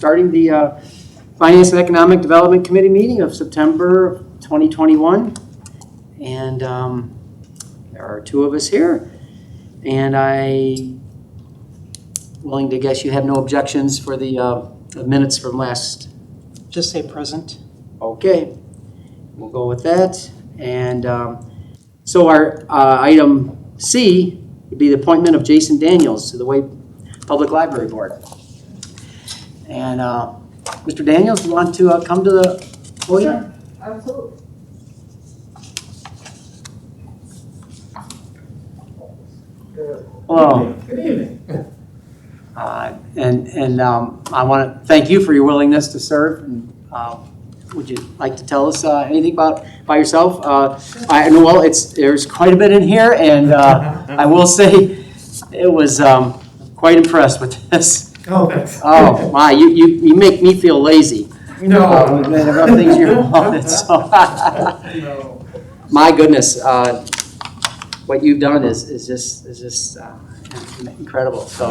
Starting the Finance and Economic Development Committee meeting of September 2021. And there are two of us here. And I'm willing to guess you have no objections for the minutes from last. Just say present. Okay, we'll go with that. And so our item C would be the appointment of Jason Daniels to the Wade Public Library Board. And Mr. Daniels, you want to come to the podium? Sure, absolutely. Hello. Good evening. And I want to thank you for your willingness to serve. And, would you like to tell us anything about yourself? I know, well, there's quite a bit in here, and I will say it was quite impressed with this. Oh, thanks. Oh my, you make me feel lazy. No. The things you're involved so. No. My goodness, what you've done is just incredible. So,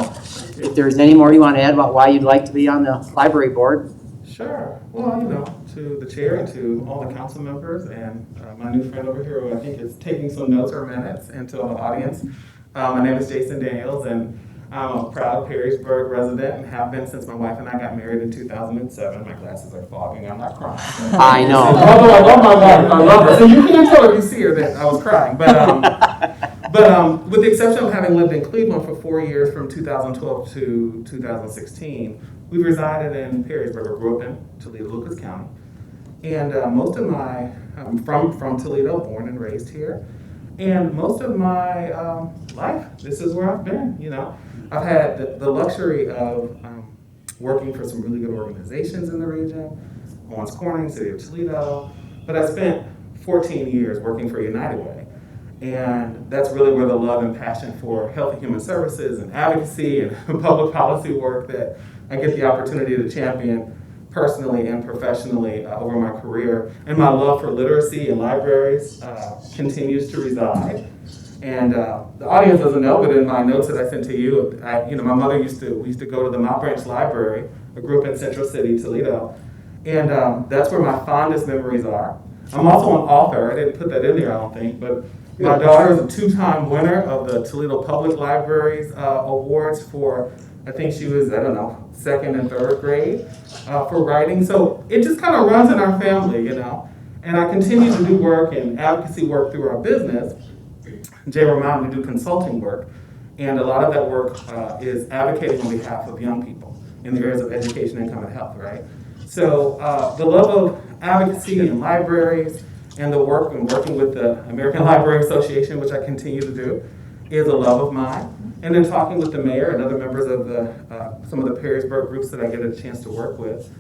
if there's any more you want to add about why you'd like to be on the library board. Sure. Well, to the chair and to all the council members and my new friend over here who I think is taking some notes or minutes, and to all the audience. My name is Jason Daniels, and I'm a proud Perrysburg resident and have been since my wife and I got married in 2007. My glasses are fogging. I'm not crying. I know. Although I love my wife, I love her. So you can't tell if you see her that I was crying. But with the exception of having lived in Cleveland for 4 years from 2012 to 2016, we've resided in Perrysburg. I grew up in Toledo, Lucas County. And most of my, I'm from Toledo, born and raised here. And most of my life, this is where I've been, I've had the luxury of working for some really good organizations in the region, Owens Corning, City of Toledo, but I spent 14 years working for United Way. And that's really where the love and passion for health and human services and advocacy and public policy work that I get the opportunity to champion personally and professionally over my career. And my love for literacy and libraries continues to reside. And the audience doesn't know, but in my notes that I sent to you, my mother we used to go to the Mount Branch Library. I grew up in Central City, Toledo. And that's where my fondest memories are. I'm also an author. I didn't put that in there, I don't think, but my daughter is a two-time winner of the Toledo Public Library's awards for, I think she was, second and third grade for writing. So it just kind of runs in our family, And I continue to do work and advocacy work through our business. Jay Ramon, we do consulting work. And a lot of that work is advocating on behalf of young people in the areas of education, income, and health, right? So the love of advocacy and libraries and the work and working with the American Library Association, which I continue to do, is a love of mine. And then talking with the mayor and other members of some of the Perrysburg groups that I get a chance to work with,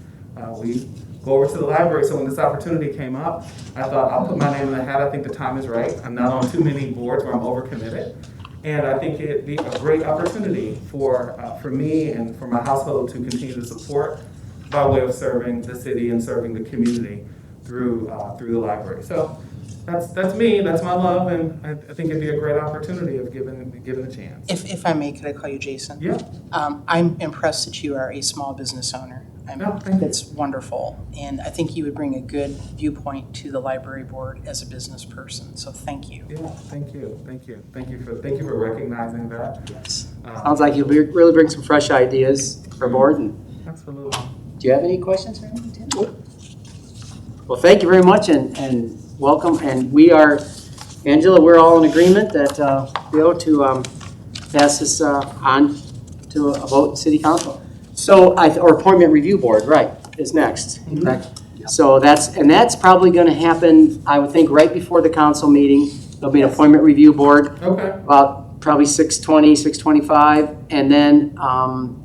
we go over to the library. So when this opportunity came up, I thought I'll put my name in the hat. I think the time is right. I'm not on too many boards where I'm overcommitted. And I think it'd be a great opportunity for me and for my household to continue to support by way of serving the city and serving the community through the library. So that's me, that's my love, and I think it'd be a great opportunity if given a chance. If I may, could I call you Jason? Yeah. I'm impressed that you are a small business owner. That's wonderful. And I think you would bring a good viewpoint to the library board as a business person. So thank you. Yeah, thank you. Thank you for recognizing that. Yes. Sounds like you'll really bring some fresh ideas for board. And absolutely. Do you have any questions or anything, Tim? Well, thank you very much and welcome. And we are, Angela, we're all in agreement that we ought to pass this on to a vote in City Council. So, or Appointment Review Board, right, is next. Mm-hmm. Correct. So that's probably going to happen, I would think, right before the council meeting. There'll be an Appointment Review Board. Okay. About probably 6:20, 6:25, and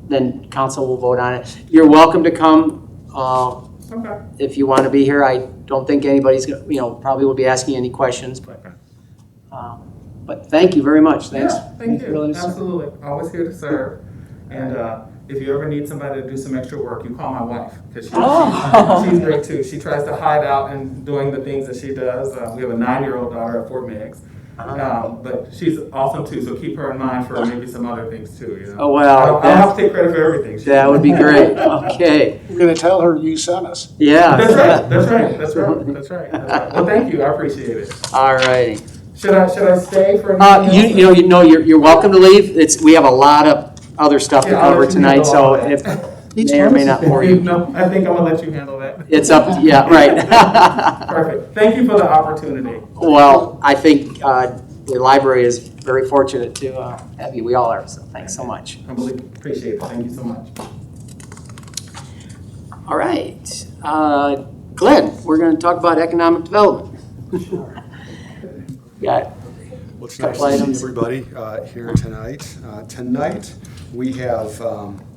then council will vote on it. You're welcome to come. Okay. If you want to be here. I don't think anybody's, probably will be asking any questions, but thank you very much. Thanks. Yeah, thank you. Absolutely. Always here to serve. And if you ever need somebody to do some extra work, you call my wife, because she's great too. She tries to hide out and doing the things that she does. We have a 9-year-old daughter at Fort Meigs, But she's awesome too, so keep her in mind for maybe some other things too, you know. Oh, well, I don't have to take credit for everything. that would be great. Okay. We're going to tell her you sent us. Yeah. That's right. That's right. That's right. That's right. That's right. Well, thank you. I appreciate it. All righty. Should I stay for anything else? You're welcome to leave. We have a lot of other stuff to Yeah, I'll cover let you tonight, handle so all that. it may or may not bore you. No, I think I'm gonna let you handle that. It's up to, yeah, right. Perfect. Thank you for the opportunity. Well, I think the library is very fortunate to have you. We all are, so thanks so much. I really appreciate it. Thank you so much. All right. Glenn, we're going to talk about economic development. Got Well, it's nice couple to items. see everybody here tonight. Tonight, we have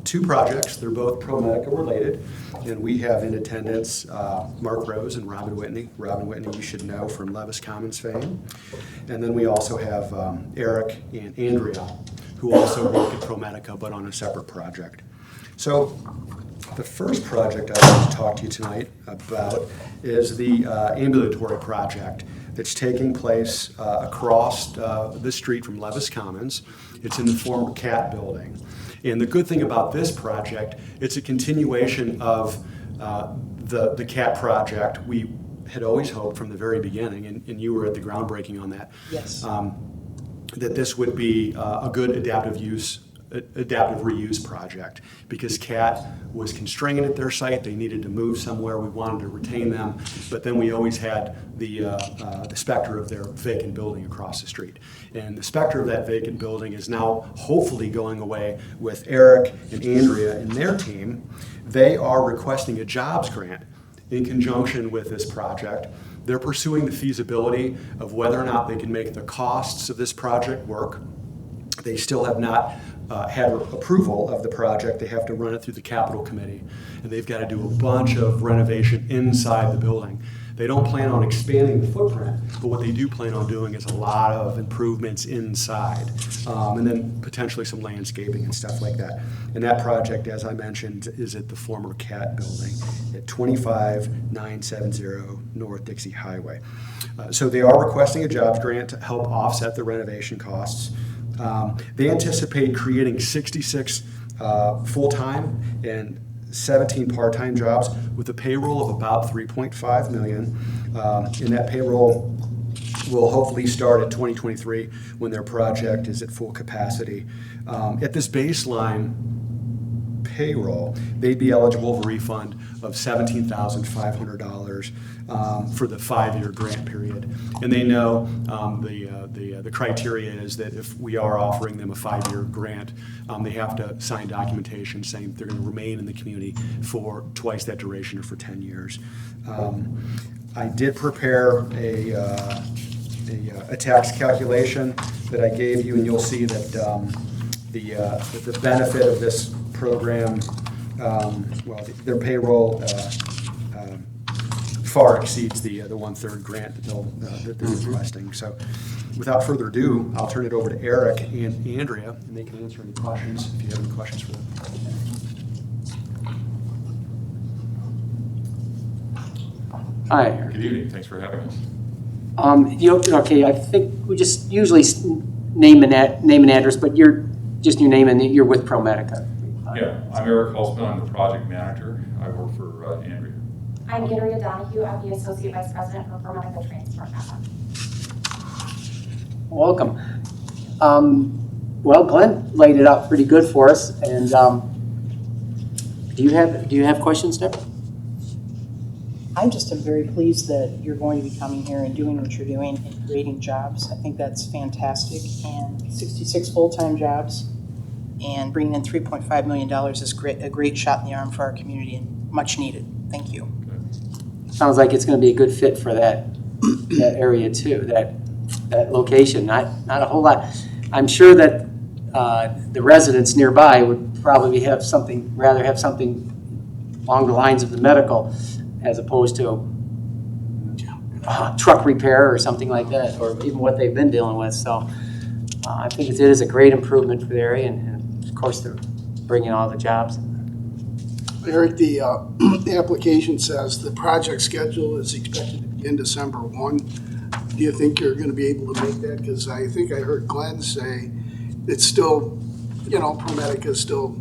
two projects. They're both ProMedica related, and we have in attendance Mark Rose and Robin Whitney. Robin Whitney, you should know from Levis Commons fame. And then we also have Eric and Andrea, who also work at ProMedica, but on a separate project. So the first project I'd like to talk to you tonight about is the ambulatory project that's taking place across the street from Levis Commons. It's in the former CAT building. And the good thing about this project, it's a continuation of the CAT project. We had always hoped from the very beginning, and you were at the groundbreaking on that, Yes. that this would be a good adaptive reuse project, because CAT was constrained at their site. They needed to move somewhere. We wanted to retain them, but then we always had the specter of their vacant building across the street. And the specter of that vacant building is now hopefully going away with Eric and Andrea and their team. They are requesting a jobs grant in conjunction with this project. They're pursuing the feasibility of whether or not they can make the costs of this project work. They still have not had approval of the project. They have to run it through the capital committee, and they've got to do a bunch of renovation inside the building. They don't plan on expanding the footprint, but what they do plan on doing is a lot of improvements inside, and then potentially some landscaping and stuff like that. And that project, as I mentioned, is at the former CAT building at 25970 North Dixie Highway. So they are requesting a jobs grant to help offset the renovation costs. They anticipate creating 66 full-time and 17 part-time jobs with a payroll of about $3.5 million. And that payroll will hopefully start at 2023 when their project is at full capacity. At this baseline payroll, they'd be eligible for a refund of $17,500 for the 5-year grant period. And they know the criteria is that if we are offering them a 5-year grant, they have to sign documentation saying they're going to remain in the community for twice that duration or for 10 years. I did prepare a tax calculation that I gave you, and you'll see that the benefit of this program, their payroll far exceeds the 1/3 grant that they're requesting. So without further ado, I'll turn it over to Eric and Andrea, and they can answer any questions if you have any questions for them. Hi. Good evening, thanks for having us. Okay, I think we just usually name and address, but you're just your name and you're with ProMedica. Yeah, I'm Eric Holzman, I'm the project manager. I work for Andrea. I'm Andrea Donahue. I'm the Associate Vice President for ProMedica Transport. Welcome. Well, Glenn laid it out pretty good for us, and do you have questions, Deborah? I just am very pleased that you're going to be coming here and doing what you're doing and creating jobs. I think that's fantastic, and 66 full-time jobs and bringing in $3.5 million is a great shot in the arm for our community and much needed. Thank you. Sounds like it's going to be a good fit for that area too, that location. Not a whole lot. I'm sure that the residents nearby would probably rather have something along the lines of the medical as opposed to truck repair or something like that, or even what they've been dealing with. So I think it is a great improvement for the area, and of course they're bringing all the jobs. Eric, the application says the project schedule is expected to begin December 1. Do you think you're gonna be able to make that? Because I think I heard Glenn say it's still, ProMedica is still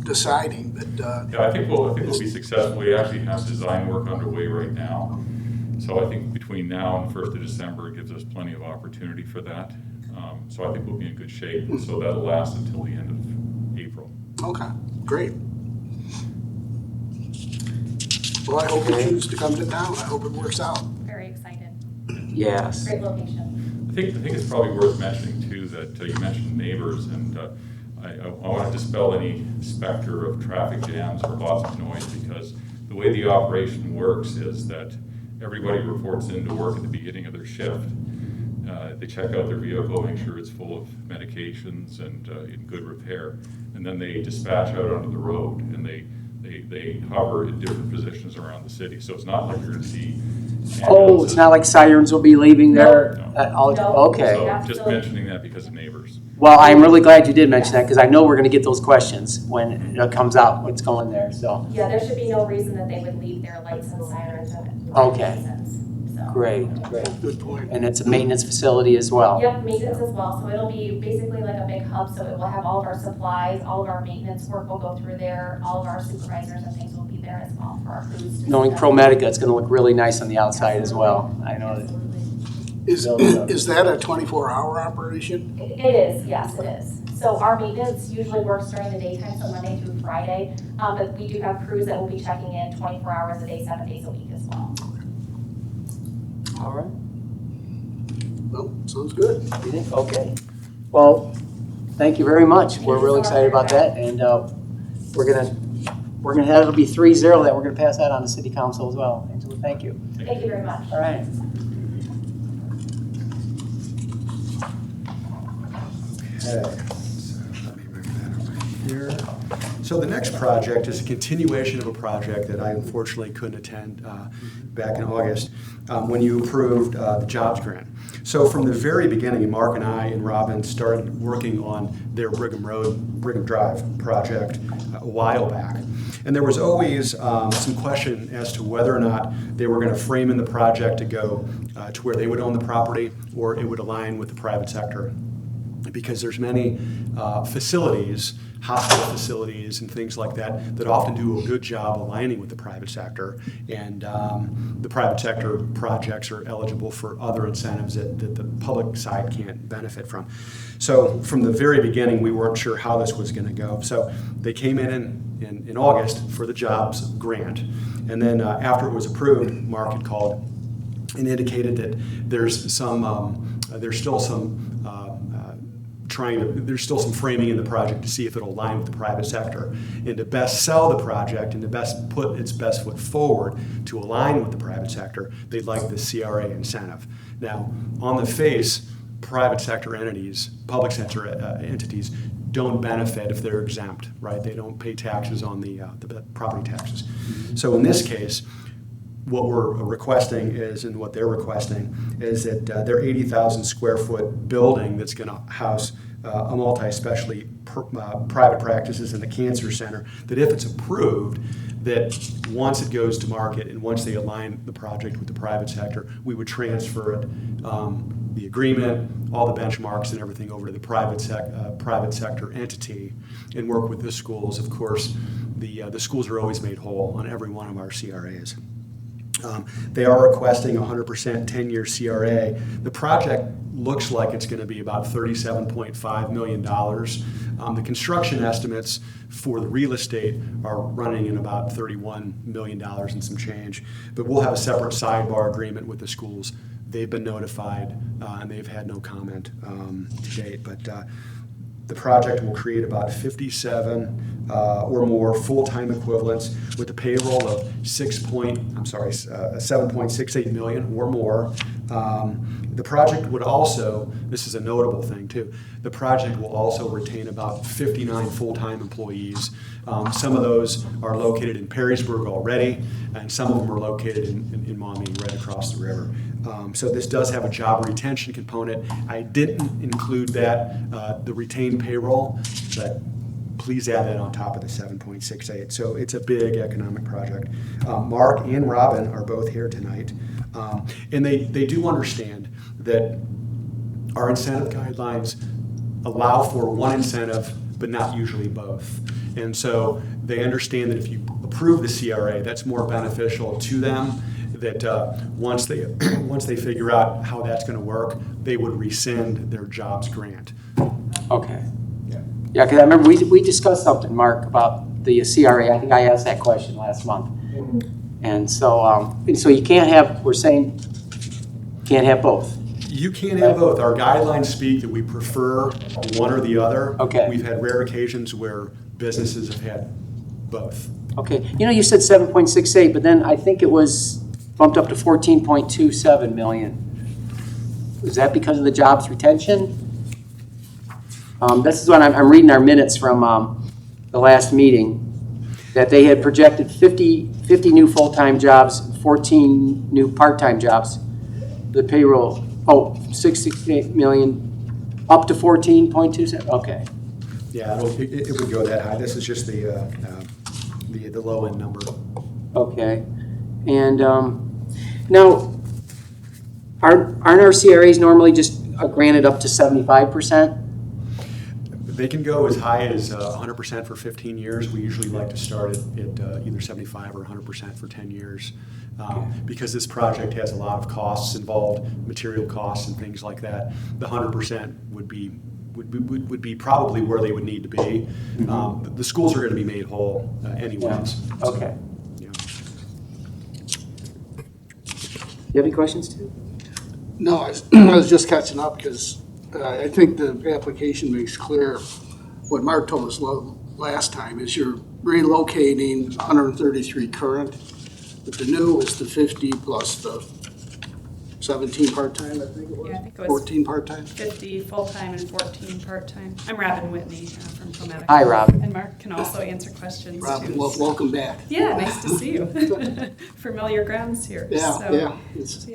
deciding, but, Yeah, I think we'll be successful. We actually have design work underway right now. So I think between now and the 1st of December, it gives us plenty of opportunity for that. So I think we'll be in good shape. And so that'll last until the end of April. okay, great. Well, I hope you choose to come to town. I hope it works out. Very excited. Yes. Great location. I think it's probably worth mentioning too that you mentioned neighbors, and I want to dispel any specter of traffic jams or lots of noise, because the way the operation works is that everybody reports into work at the beginning of their shift. They check out their vehicle, make sure it's full of medications and in good repair, and then they dispatch out onto the road, and they hover in different positions around the city. So it's not like you're going to see. Oh, it's not like sirens will be leaving there? No. Okay. So just mentioning that because of neighbors. Well, I'm really glad you did mention that, because I know we're going to get those questions when it comes out, what's going there, so. Yeah, there should be no reason that they would leave their lights and sirens and. Okay. So. Great. Good point. And it's a maintenance facility as well. Yep, maintenance as well, so it'll be basically like a big hub, so it will have all of our supplies, all of our maintenance work will go through there, all of our supervisors and things will be there as well for our crews. to Knowing see. ProMedica, it's going to look really nice on the outside as well. I know that. Absolutely. Is that a 24-hour operation? It is, yes, it is. So our maintenance usually works during the daytime, so Monday through Friday, but we do have crews that will be checking in 24 hours a day, 7 days a week as well. All right. Well, sounds good. You think? Okay. Well, thank you very much. We're really excited about that, and we're gonna have, it'll be 3-0 that we're gonna pass that on to City Council as well. Angela, thank you. Thank you very much. All right. Okay, so let me move that over here. So the next project is a continuation of a project that I unfortunately couldn't attend back in August when you approved the jobs grant. So from the very beginning, Mark and I and Robin started working on their Brigham Drive project a while back. And there was always some question as to whether or not they were going to frame in the project to go to where they would own the property or it would align with the private sector. Because there's many facilities, hospital facilities and things like that, that often do a good job aligning with the private sector. And the private sector projects are eligible for other incentives that the public side can't benefit from. So from the very beginning, we weren't sure how this was going to go. So they came in August for the jobs grant. And then after it was approved, Mark had called and indicated that there's still some framing in the project to see if it'll align with the private sector. And to best sell the project and to best put its best foot forward to align with the private sector, they'd like the CRA incentive. Now, on the face, private sector entities, public sector entities, don't benefit if they're exempt, right? They don't pay taxes on the property taxes. So in this case, what we're requesting is, and what they're requesting is that their 80,000 square foot building that's going to house a multi-specialty private practices and a cancer center, that if it's approved, that once it goes to market and once they align the project with the private sector, we would transfer it, the agreement, all the benchmarks and everything over to the private sector entity and work with the schools. Of course, the schools are always made whole on every one of our CRAs. They are requesting 100% 10-year CRA. The project looks like it's going to be about $37.5 million. The construction estimates for the real estate are running in about $31 million and some change. But we'll have a separate sidebar agreement with the schools. They've been notified and they've had no comment to date. But the project will create about 57 or more full-time equivalents with a payroll of 7.68 million or more. The project would also, this is a notable thing too, the project will also retain about 59 full-time employees. Some of those are located in Perrysburg already, and some of them are located in Maumee, right across the river. So this does have a job retention component. I didn't include that, the retained payroll, but please add that on top of the 7.68. So it's a big economic project. Mark and Robin are both here tonight. And they do understand that our incentive guidelines allow for one incentive, but not usually both. And so they understand that if you approve the CRA, that's more beneficial to them, that once they figure out how that's going to work, they would rescind their jobs grant. Okay. Yeah, because I remember we discussed something, Mark, about the CRA. I think I asked that question last month. And so you can't have, we're saying, can't have both. You can't have both. Our guidelines speak that we prefer one or the other. Okay. We've had rare occasions where businesses have had both. Okay. You said 7.68, but then I think it was bumped up to 14.27 million. Is that because of the jobs retention? This is when I'm reading our minutes from the last meeting, that they had projected 50 new full-time jobs, 14 new part-time jobs. The payroll, 668 million, up to 14.27, okay. Yeah, it would go that high. This is just the low end number. Okay. And now, aren't our CRAs normally just granted up to 75%? They can go as high as 100% for 15 years. We usually like to start at either 75 or 100% for 10 years. Because this project has a lot of costs involved, material costs and things like that. The 100% would be probably where they would need to be. The schools are going to be made whole anyways. Yeah. Okay. Yeah. You have any questions, too? No, I was just catching up because I think the application makes clear what Mark told us last time is you're relocating 133 current, but the new is the 50 plus the 17 part-time, I think it was? Yeah, I think it was 14 part-time? 50 full-time and 14 part-time. I'm Robin Whitney from ProMedica. Hi, Robin. And Mark can also answer questions Robin, too. welcome back. Yeah, nice to see you. Familiar grounds here. Yeah, so, yeah. It's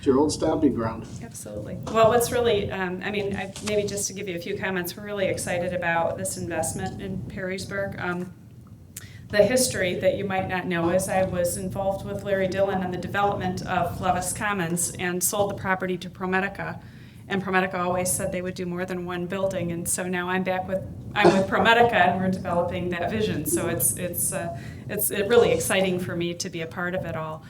your old stomping ground. Absolutely. Well, what's really, maybe just to give you a few comments, we're really excited about this investment in Perrysburg. The history that you might not know is I was involved with Larry Dillon on the development of Levis Commons and sold the property to ProMedica. And ProMedica always said they would do more than one building, and so now I'm with ProMedica and we're developing that vision. So it's really exciting for me to be a part of it all.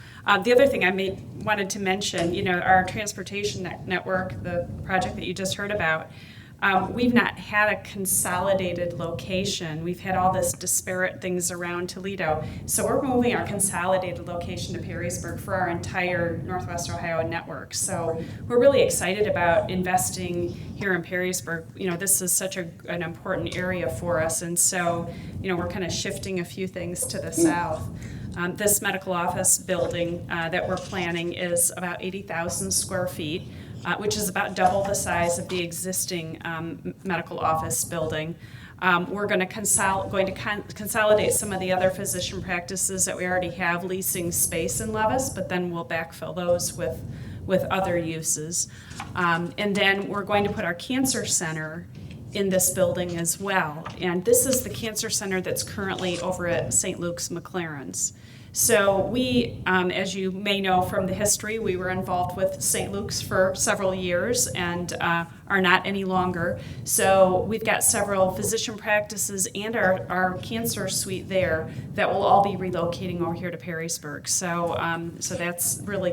The other thing I wanted to mention, our transportation network, the project that you just heard about. We've not had a consolidated location. We've had all this disparate things around Toledo. So we're moving our consolidated location to Perrysburg for our entire Northwest Ohio network. So we're really excited about investing here in Perrysburg. This is such an important area for us. And so, we're kind of shifting a few things to the south. This medical office building that we're planning is about 80,000 square feet. Which is about double the size of the existing medical office building. We're going to consolidate some of the other physician practices that we already have leasing space in Levis, but then we'll backfill those with other uses. And then we're going to put our cancer center in this building as well. And this is the cancer center that's currently over at St. Luke's McLaren's. So we, as you may know from the history, we were involved with St. Luke's for several years and are not any longer. So we've got several physician practices and our cancer suite there that will all be relocating over here to Perrysburg. So that's really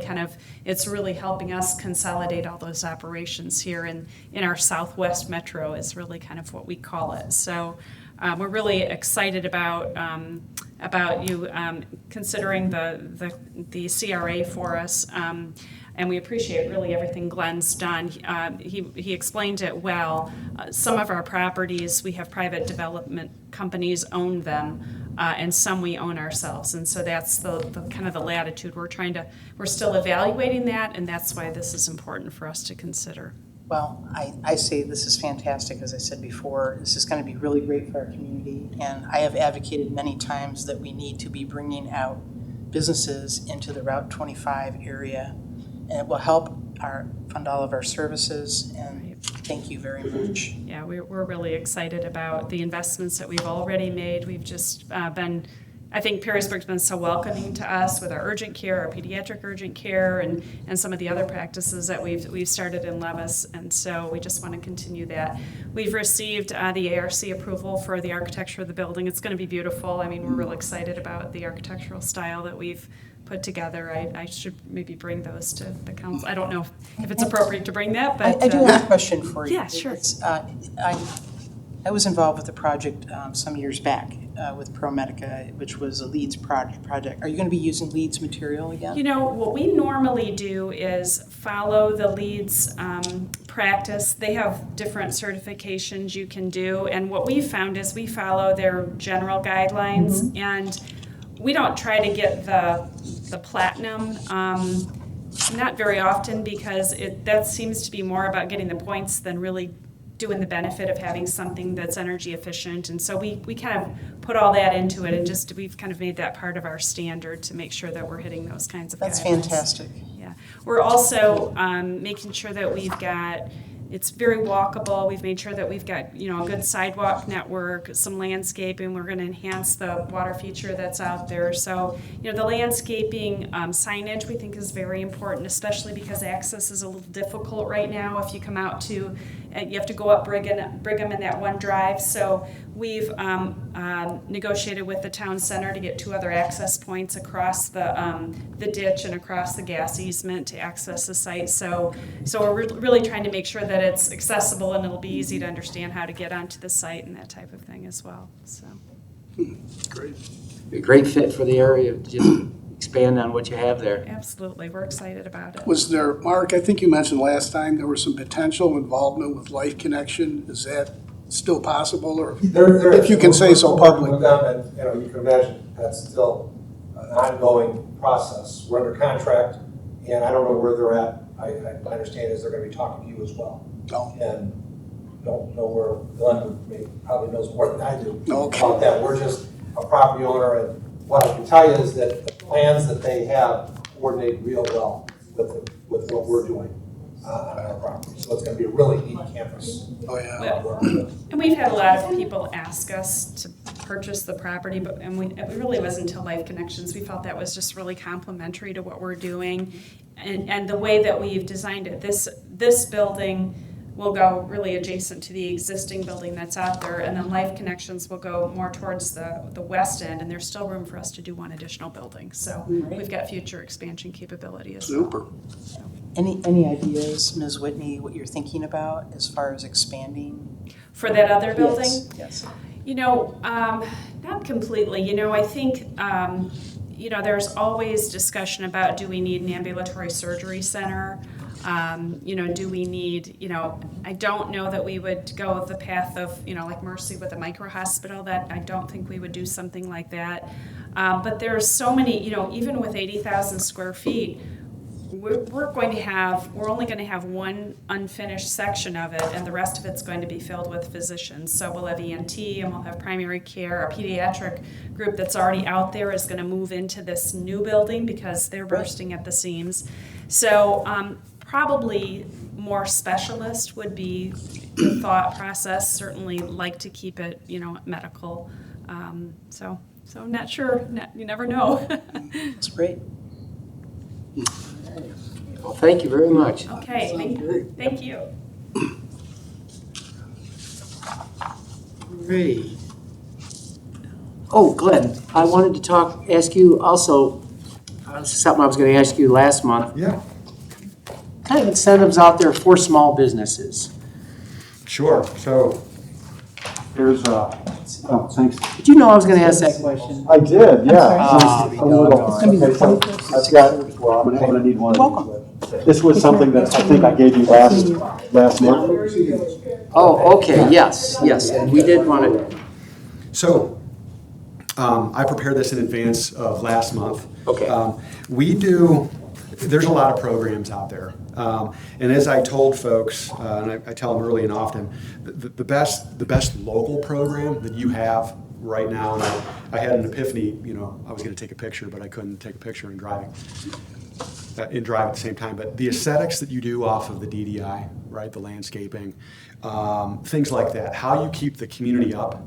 it's really helping us consolidate all those operations here in our Southwest Metro is really kind of what we call it. So we're really excited about you considering the CRA for us, and we appreciate really everything Glenn's done. He explained it well. Some of our properties, we have private development companies own them, and some we own ourselves, and so that's the kind of the latitude we're still evaluating that, and that's why this is important for us to consider. Well, I say this is fantastic. As I said before, this is going to be really great for our community. And I have advocated many times that we need to be bringing out businesses into the Route 25 area. And it will help fund all of our services. And thank you very much. Yeah, we're really excited about the investments that we've already made. We've just been I think Perrysburg's been so welcoming to us with our urgent care, our pediatric urgent care, and some of the other practices that we've started in Levis, and so we just want to continue that. We've received the ARC approval for the architecture of the building. It's going to be beautiful. I mean, we're real excited about the architectural style that we've put together. I should maybe bring those to the council. I don't know if it's appropriate to bring that, but I do have a question for you. Yeah, sure. It's, I was involved with a project some years back with ProMedica, which was a LEEDS project. Are you going to be using LEEDS material again? You know, what we normally do is follow the LEEDS practice. They have different certifications you can do, and what we found is we follow their general guidelines, and we don't try to get the platinum, not very often, because that seems to be more about getting the points than really doing the benefit of having something that's energy efficient. And so we kind of put all that into it, and we've kind of made that part of our standard to make sure that we're hitting those kinds of That's guidelines. fantastic. Yeah. We're also making sure that we've got, it's very walkable. We've made sure that we've got, a good sidewalk network, some landscaping. We're going to enhance the water feature that's out there. So, the landscaping signage we think is very important, especially because access is a little difficult right now. If you come out to, you have to go up Brigham in that one drive. So we've negotiated with the town center to get 2 other access points across the ditch and across the gas easement to access the site. So we're really trying to make sure that it's accessible and it'll be easy to understand how to get onto the site and that type of thing as well. So Great. A great fit for the area, just expand on what you have there. absolutely, we're excited about it. Was there, Mark, I think you mentioned last time there was some potential involvement with Life Connection. Is that still possible, or if you can say so publicly? With them, and you can imagine that's still an ongoing process. We're under contract, and I don't know where they're at. I understand is they're going to be talking to you as well. No. And don't know where Glenn probably knows more than I do Okay. about that. We're just a property owner, and what I can tell you is that the plans that they have coordinate real well with what we're doing on our property. So it's going to be a really neat campus. Oh, yeah. And we've had a lot of people ask us to purchase the property, but it really wasn't until Life Connections we felt that was just really complementary to what we're doing, and the way that we've designed it. This building will go really adjacent to the existing building that's out there, and then Life Connections will go more towards the west end, and there's still room for us to do one additional building. So we've got future expansion capability as well. Super. Any ideas, Ms. Whitney, what you're thinking about as far as expanding? For that other building? Yes. Not completely. I think, there's always discussion about, do we need an ambulatory surgery center? Do we need, I don't know that we would go the path of, like Mercy with a micro hospital. That I don't think we would do something like that. But there's so many, even with 80,000 square feet, we're only going to have one unfinished section of it, and the rest of it's going to be filled with physicians. So we'll have ENT, and we'll have primary care. Our pediatric group that's already out there is going to move into this new building because they're bursting at the seams. So probably more specialist would be the thought process. Certainly like to keep it, medical. So I'm not sure. You never know. That's great. Well, thank you very much. Okay, thank you. Great. Oh, Glenn, I wanted to ask you also, something I was going to ask you last month. Yeah, What kind of incentives out there for small businesses? sure. So here's, thanks. Did you know I was going to ask that question? I did, yeah. Ah, A little. Okay, so I've got, well, I'm gonna need one of these. This was something that I think I gave you last month. Oh, okay, yes, and we did want to, So, I prepared this in advance of last month. Okay. There's a lot of programs out there. And as I told folks, and I tell them early and often, the best local program that you have right now, and I had an epiphany, I was going to take a picture, but I couldn't take a picture in drive at the same time. But the aesthetics that you do off of the DDI, right, the landscaping, things like that, how you keep the community up,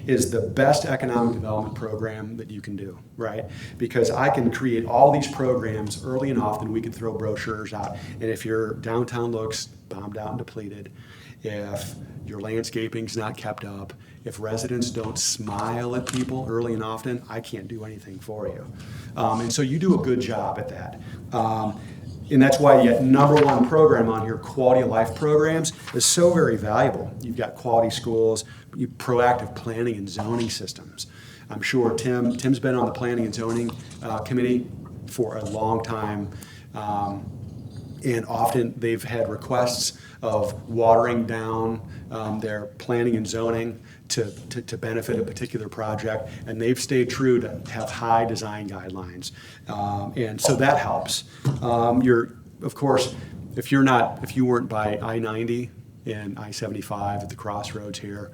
is the best economic development program that you can do, right? Because I can create all these programs early and often. We can throw brochures out. And if your downtown looks bombed out and depleted, if your landscaping's not kept up, if residents don't smile at people early and often, I can't do anything for you. And so you do a good job at that. And that's why yet #1 program on here, quality of life programs, is so very valuable. You've got quality schools, proactive planning and zoning systems. I'm sure Tim's been on the planning and zoning committee for a long time. And often they've had requests of watering down their planning and zoning to benefit a particular project, and they've stayed true to have high design guidelines, and so that helps. Of course, if you weren't by I-90 and I-75 at the crossroads here,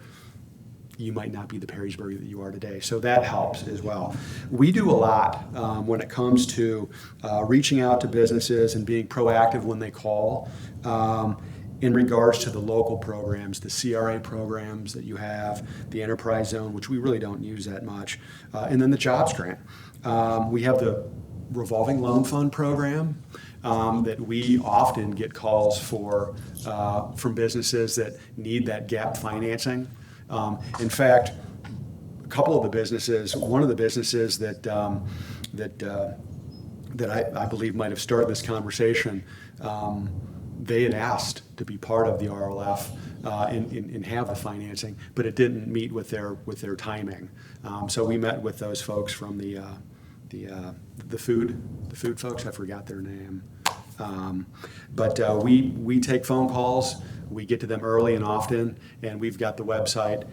you might not be the Perrysburg that you are today. So that helps as well. We do a lot when it comes to reaching out to businesses and being proactive when they call. In regards to the local programs, the CRA programs that you have, the enterprise zone, which we really don't use that much, and then the jobs grant. We have the revolving loan fund program that we often get calls for from businesses that need that gap financing. In fact, a couple of the businesses, one of the businesses that I believe might have started this conversation, they had asked to be part of the RLF and have the financing, but it didn't meet with their timing. So we met with those folks from the food folks. I forgot their name, but we take phone calls. We get to them early and often, and we've got the website.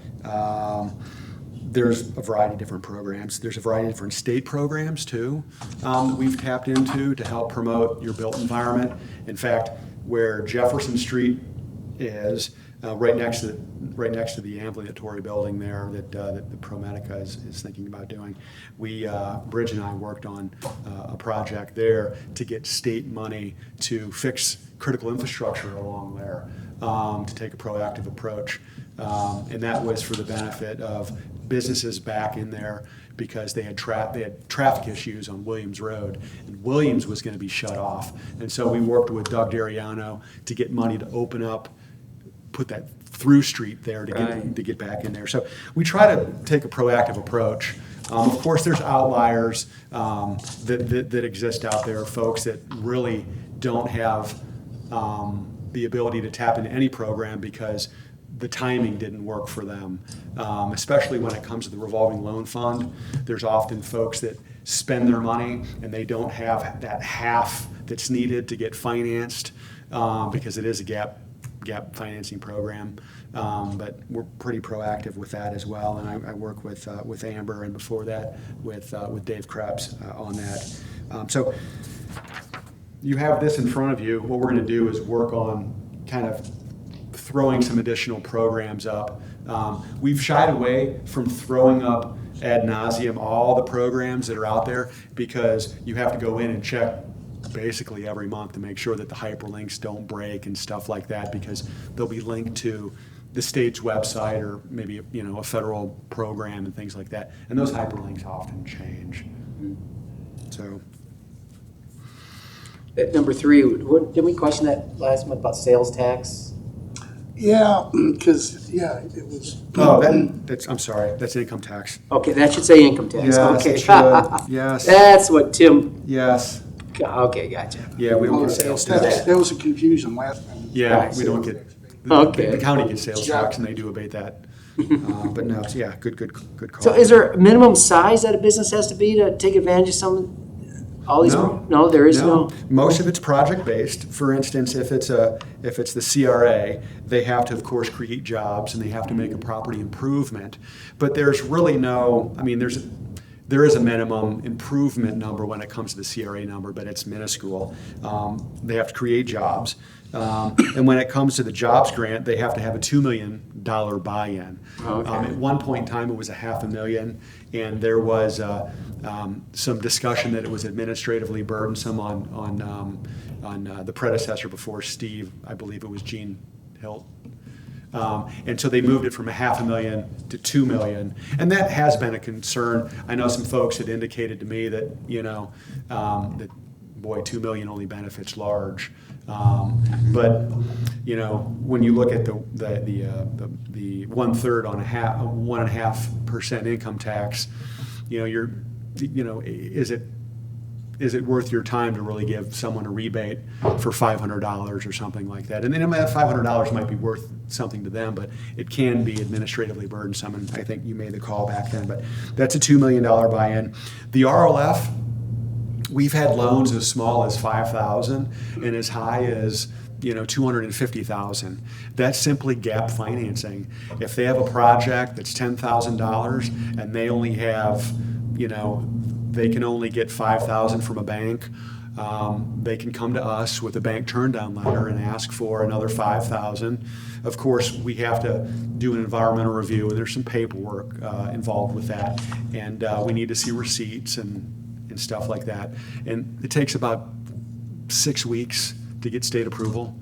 There's a variety of different programs. There's a variety of different state programs too that we've tapped into to help promote your built environment. In fact, where Jefferson Street is, right next to the ambulatory building there that the ProMedica is thinking about doing, Bridge and I worked on a project there to get state money to fix critical infrastructure along there, to take a proactive approach. And that was for the benefit of businesses back in there because they had traffic issues on Williams Road, and Williams was going to be shut off. And so we worked with Doug Dariano to get money to open up, put that through street there to get back in there. So we try to take a proactive approach. Of course, there's outliers that exist out there, folks that really don't have the ability to tap into any program because the timing didn't work for them, especially when it comes to the revolving loan fund. There's often folks that spend their money and they don't have that half that's needed to get financed because it is a gap financing program. But we're pretty proactive with that as well, and I work with Amber, and before that with Dave Krebs on that. So you have this in front of you. What we're going to do is work on kind of throwing some additional programs up. We've shied away from throwing up ad nauseum all the programs that are out there because you have to go in and check basically every month to make sure that the hyperlinks don't break and stuff like that, because they'll be linked to the state's website or maybe a federal program and things like that, and those hyperlinks often change. So At number 3, didn't we question that last month about sales tax? Yeah, because, it was. That's I'm sorry, that's income tax. Okay, that should say income tax. Yes, Okay. it should. Yes. That's what Tim. Yes. Okay, gotcha. Yeah, we don't get sales tax. That was a confusion last time. Yeah, we don't get. Okay. The county gets sales tax, and they do abate that. But no, it's, good call. So is there a minimum size that a business has to be to take advantage of all these? No, there is no. Most of it's project-based. For instance, if it's the CRA, they have to, of course, create jobs, and they have to make a property improvement. But there's really no, there is a minimum improvement number when it comes to the CRA number, but it's minuscule. They have to create jobs. And when it comes to the jobs grant, they have to have a $2 million buy-in. Okay. At one point in time, it was $500,000, and there was some discussion that it was administratively burdensome on the predecessor before Steve. I believe it was Gene Hilt. And so they moved it from $500,000 to $2 million. And that has been a concern. I know some folks had indicated to me that, that, boy, $2 million only benefits large. But, when you look at the 1/3 on 1.5% income tax, is it worth your time to really give someone a rebate for $500 or something like that? And then that $500 might be worth something to them, but it can be administratively burdensome, and I think you made the call back then. But that's a $2 million buy-in. The RLF, we've had loans as small as $5,000 and as high as $250,000. That's simply gap financing. If they have a project that's $10,000 and they only have, they can only get $5,000 from a bank, they can come to us with a bank turndown letter and ask for another $5,000. Of course, we have to do an environmental review, and there's some paperwork involved with that, and we need to see receipts and stuff like that. And it takes about 6 weeks to get state approval.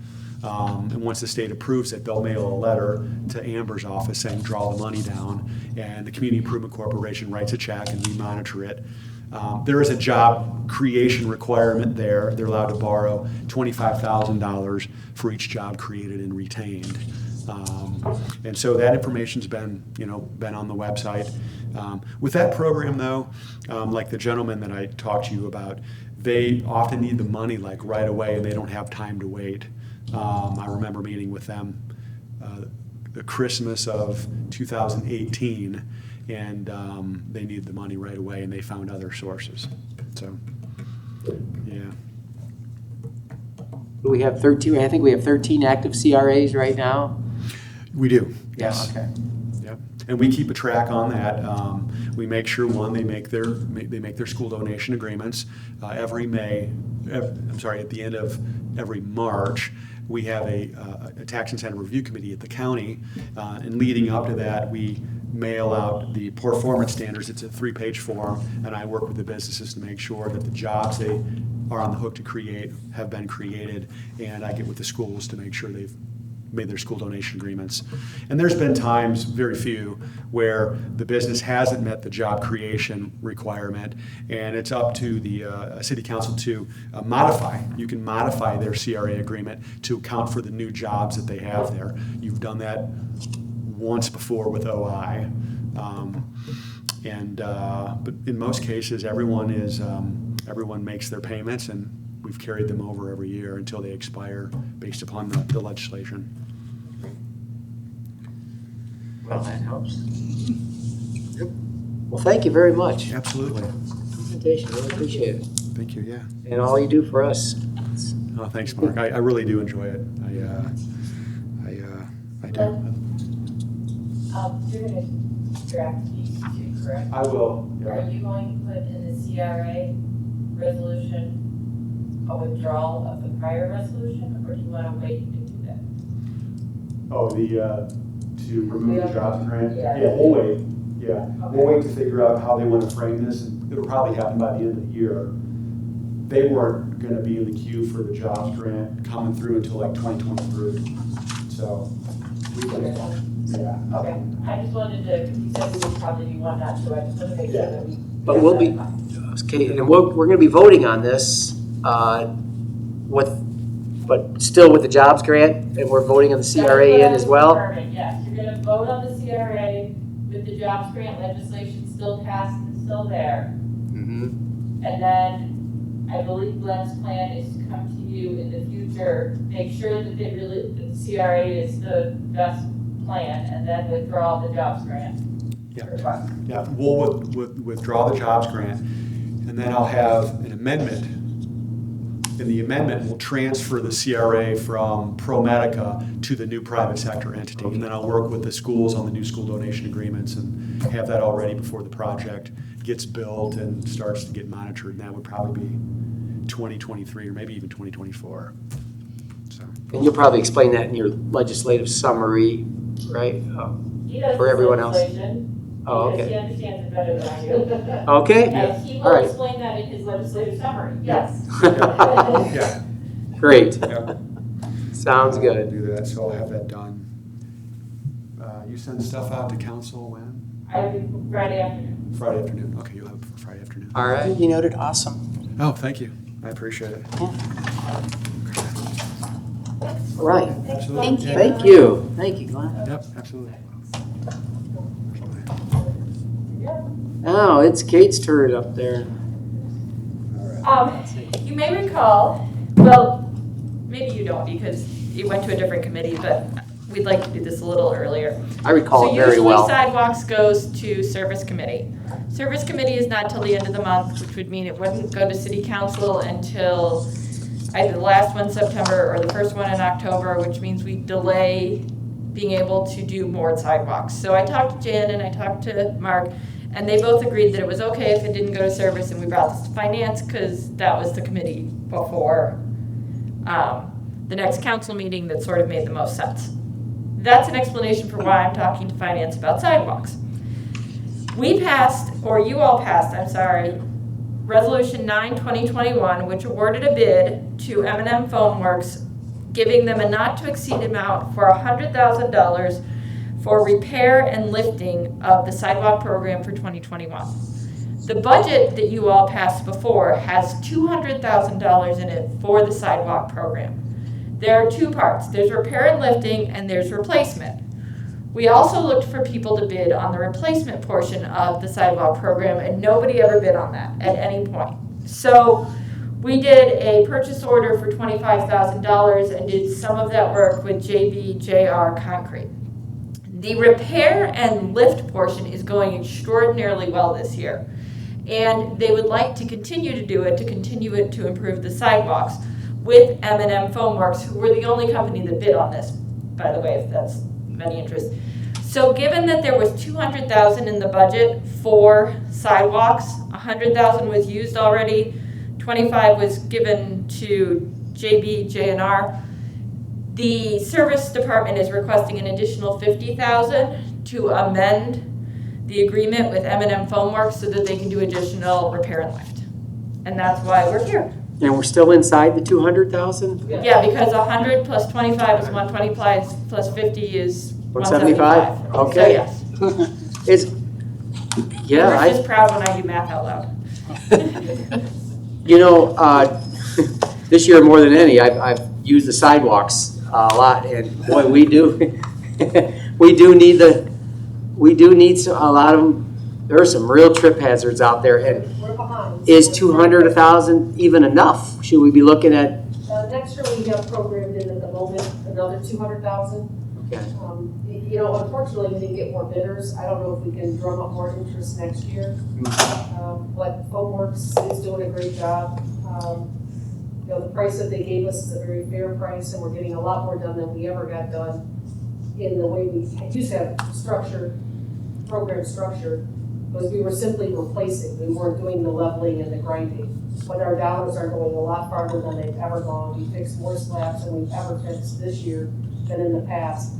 And once the state approves it, they'll mail a letter to Amber's office saying draw the money down, and the Community Improvement Corporation writes a check and we monitor it. There is a job creation requirement there. They're allowed to borrow $25,000 for each job created and retained. And so that information's been on the website. With that program, though, like the gentleman that I talked to you about, they often need the money like right away, and they don't have time to wait. I remember meeting with them the Christmas of 2018, and they needed the money right away, and they found other sources. So, yeah. We have 13. I think we have 13 active CRAs right now. We do. Yeah. Yes. Okay. Yep. And we keep a track on that. We make sure they make their school donation agreements every May. At the end of every March. We have a tax incentive review committee at the county, and leading up to that, we mail out the performance standards. It's a 3-page form, and I work with the businesses to make sure that the jobs they are on the hook to create have been created, and I get with the schools to make sure they've made their school donation agreements. And there's been times, very few, where the business hasn't met the job creation requirement, and it's up to the city council to modify. You can modify their CRA agreement to account for the new jobs that they have there. You've done that once before with OI. But in most cases, everyone makes their payments, and we've carried them over every year until they expire based upon the legislation. Well, that helps. Yep. Well, thank you very much. Absolutely. Presentation, really appreciate it. Thank you, yeah. And all you do for us. Oh, thanks, Mark. I really do enjoy it. I do. You're gonna draft these two, correct? I will. Are you going to put in the CRA resolution a withdrawal of the prior resolution, or do you want to wait to do that? Oh, to remove the jobs grant? Yeah. Yeah, we'll wait. Yeah, Okay. we'll wait to figure out how they want to frame this, and it'll probably happen by the end of the year. They weren't going to be in the queue for the jobs grant coming through until like 2023. So, we can, yeah. Okay, I just wanted to, you said we would probably do one, not two, I just want to make sure that we. But we'll be, okay, and we're going to be voting on this but still with the jobs grant, and we're voting on the CRA in as well? Yes, you're going to vote on the CRA with the jobs grant legislation still passed and still there. Mm-hmm. And then I believe Glenn's plan is to come to you in the future, make sure that the CRA is the best plan, and then withdraw the jobs grant. Yeah, yeah. We'll withdraw the jobs grant, and then I'll have an amendment. And the amendment will transfer the CRA from ProMedica to the new private sector entity. And then I'll work with the schools on the new school donation agreements and have that all ready before the project gets built and starts to get monitored. And that would probably be 2023 or maybe even 2024. So. And you'll probably explain that in your legislative summary, right? He does For everyone else. legislation. Oh, Because he okay. understands it better than I do. Okay, And he all will right. explain that in his legislative summary, yes. Yeah. Great. Yeah. Sounds I'll good. do that, so I'll have that done. You send stuff out to council when? I do Friday afternoon. Friday afternoon. Okay, you'll have it for Friday afternoon. All right. You noted, awesome. Oh, thank you. I appreciate it. All right. Absolutely. Yeah. Thank you. Thank you, Glenn. Yep, absolutely. Oh, it's Kate's turn up there. You may recall, well, maybe you don't because you went to a different committee, but we'd like to do this a little earlier. I recall it very well. So usually sidewalks goes to service committee. Service committee is not till the end of the month, which would mean it wouldn't go to city council until either the last one September or the first one in October, which means we delay being able to do more sidewalks. So I talked to Jen and I talked to Mark, and they both agreed that it was okay if it didn't go to service, and we brought this to finance because that was the committee before the next council meeting that sort of made the most sense. That's an explanation for why I'm talking to finance about sidewalks. We passed, or you all passed, I'm sorry, Resolution 9/2021, which awarded a bid to M&M Foamworks, giving them a not-to-exceed amount for $100,000 for repair and lifting of the sidewalk program for 2021. The budget that you all passed before has $200,000 in it for the sidewalk program. There are two parts. There's repair and lifting, and there's replacement. We also looked for people to bid on the replacement portion of the sidewalk program, and nobody ever bid on that at any point. So we did a purchase order for $25,000 and did some of that work with JBJR Concrete. The repair and lift portion is going extraordinarily well this year, and they would like to continue to do it, to improve the sidewalks with M&M Foamworks, who were the only company that bid on this, by the way, if that's of any interest. So given that there was $200,000 in the budget for sidewalks, $100,000 was used already, $25,000 was given to JBJR. The service department is requesting an additional $50,000 to amend the agreement with M&M Foamworks so that they can do additional repair and lift. And that's why we're here. And we're still inside the 200,000? Yeah, because 100 plus 25 is 120 plus 50 is 175? 175. Okay. So yes. It's, yeah, I'm just proud when I do math out loud. You know, this year more than any, I've used the sidewalks a lot, and boy, we do need a lot of them. There are some real trip hazards out there, and We're behind. is 200, 1,000 even enough? Should we be looking at? Next year we have programmed in at the moment another 200,000. Okay. You know, unfortunately, we didn't get more bidders. I don't know if we can drum up more interest next year. But Foamworks is doing a great job. You know, the price that they gave us is a very fair price, and we're getting a lot more done than we ever got done in the way we used to have program structure, was we were simply replacing. We weren't doing the leveling and the grinding. But our dollars are going a lot farther than they've ever gone. We fixed more slabs than we've ever fixed this year than in the past.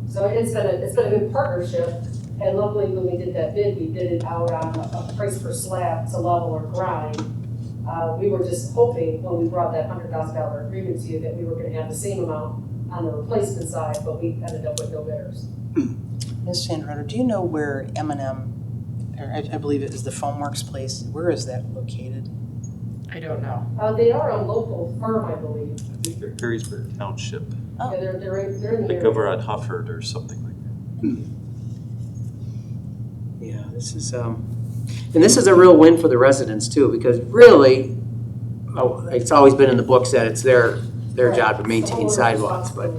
So it's been a good partnership. And luckily, when we did that bid, we did it out on a price per slab to level or grind. We were just hoping when we brought that $100,000 agreement to you that we were going to have the same amount on the replacement side, but we ended up with no bidders. Ms. Sandrotter, do you know where M&M, or I believe it is the Foamworks place, where is that located? I don't know. They are a local firm, I believe. I think they're Perrysburg Township, Oh. Yeah, they're in the like area. over at Hufford or something like that. Yeah, this is and this is a real win for the residents too, because really, it's always been in the books that it's their job to maintain sidewalks, but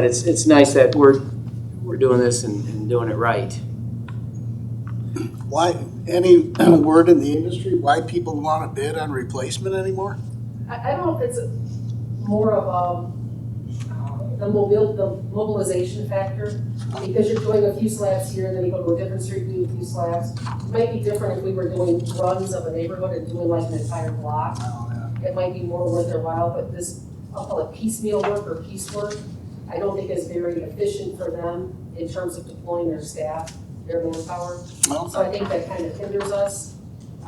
it's nice that we're doing this and doing it right. Why, any word in the industry, why people want to bid on replacement anymore? I don't know if it's more of the mobilization factor, because you're doing a few slabs here, then you go to a different street, do a few slabs. It might be different if we were doing runs of a neighborhood and doing like an entire block. It might be more worth their while, but this, I'll call it piecemeal work or piecework, I don't think is very efficient for them in terms of deploying their staff, their manpower. So I think that kind of hinders us.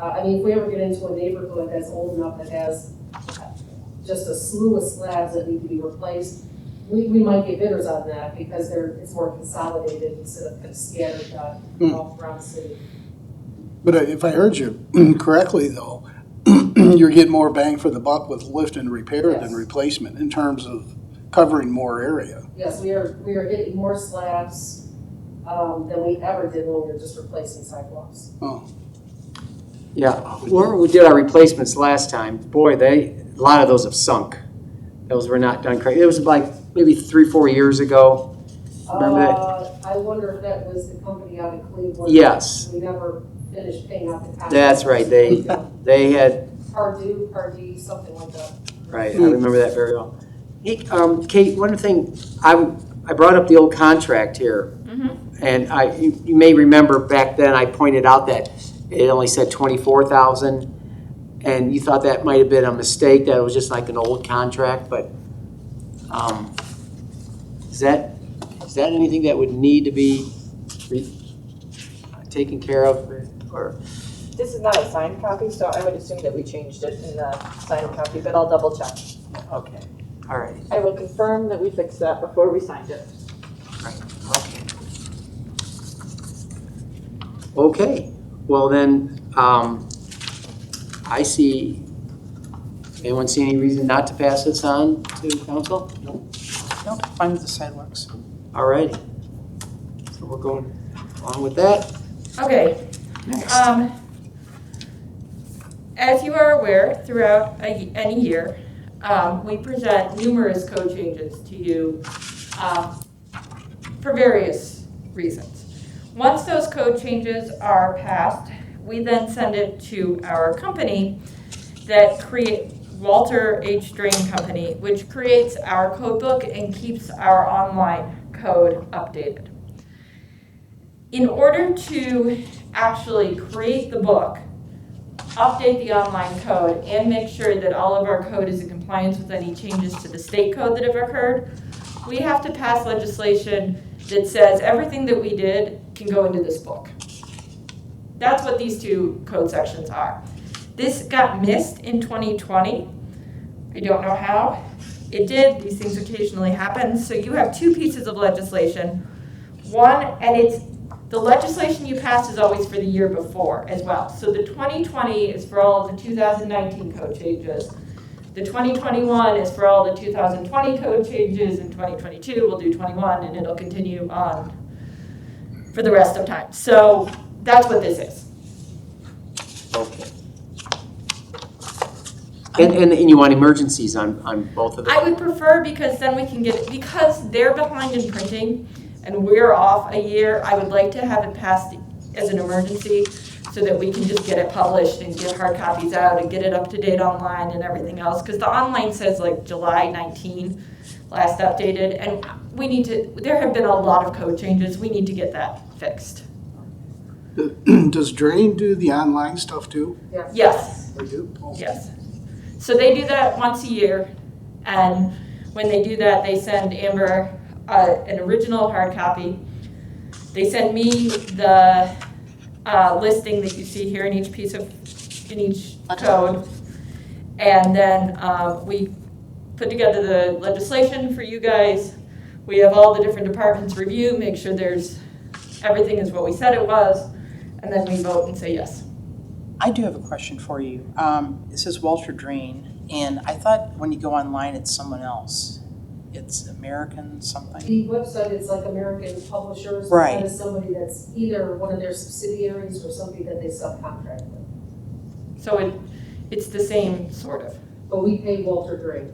I mean, if we ever get into a neighborhood that's old enough that has just a slew of slabs that need to be replaced, we might get bidders on that because it's more consolidated instead of kind of scattered all around the city. But if I heard you correctly, though, you're getting more bang for the buck with lift and repair than replacement in terms of covering more area. Yes, we are hitting more slabs than we ever did when we were just replacing sidewalks. Oh, Yeah, when we did our replacements last time, boy, a lot of those have sunk. Those were not done correctly. It was like maybe 3-4 years ago. Remember that? I wonder if that was the company out of Cleveland. Yes. We never finished paying out the contract. That's right. They had, Pardue, something like that. right, I remember that very well. Hey, Kate, one thing, I brought up the old contract here. And you may remember back then I pointed out that it only said 24,000. And you thought that might have been a mistake, that it was just like an old contract, but is that anything that would need to be taken care of? Or This is not a signed copy, so I would assume that we changed it in the signed copy, but I'll double check. okay, all right, I will confirm that we fixed that before we signed it. right, okay. Okay, well then, I see, anyone see any reason not to pass this on to council? No, fine with the sidewalks. All righty. So we're going along with that. Okay. Next. As you are aware, throughout any year, we present numerous code changes to you for various reasons. Once those code changes are passed, we then send it to our company that Walter H. Drain Company, which creates our code book and keeps our online code updated. In order to actually create the book, update the online code, and make sure that all of our code is in compliance with any changes to the state code that have occurred, we have to pass legislation that says everything that we did can go into this book. That's what these two code sections are. This got missed in 2020. I don't know how. It did. These things occasionally happen. So you have two pieces of legislation. One, and the legislation you passed is always for the year before as well. So the 2020 is for all of the 2019 code changes. The 2021 is for all the 2020 code changes, and 2022 we'll do 21, and it'll continue on for the rest of time. So that's what this is. Okay. And you want emergencies on both of them? I would prefer, because then we can get it, because they're behind in printing and we're off a year, I would like to have it passed as an emergency so that we can just get it published and get hard copies out and get it up to date online and everything else. Because the online says like July 19 last updated, and there have been a lot of code changes. We need to get that fixed. does Drain do the online stuff too? Yes. They do? Oh. Yes. So they do that once a year, and when they do that, they send Amber an original hard copy. They send me the listing that you see here in each code, and then we put together the legislation for you guys. We have all the different departments review, make sure everything is what we said it was, and then we vote and say yes. I do have a question for you. It says Walter Drain, and I thought when you go online, it's someone else. It's American something. The website is like American Publishers. Right. That is somebody that's either one of their subsidiaries or somebody that they subcontract with. So it's the same, sort of. But we pay Walter Drain.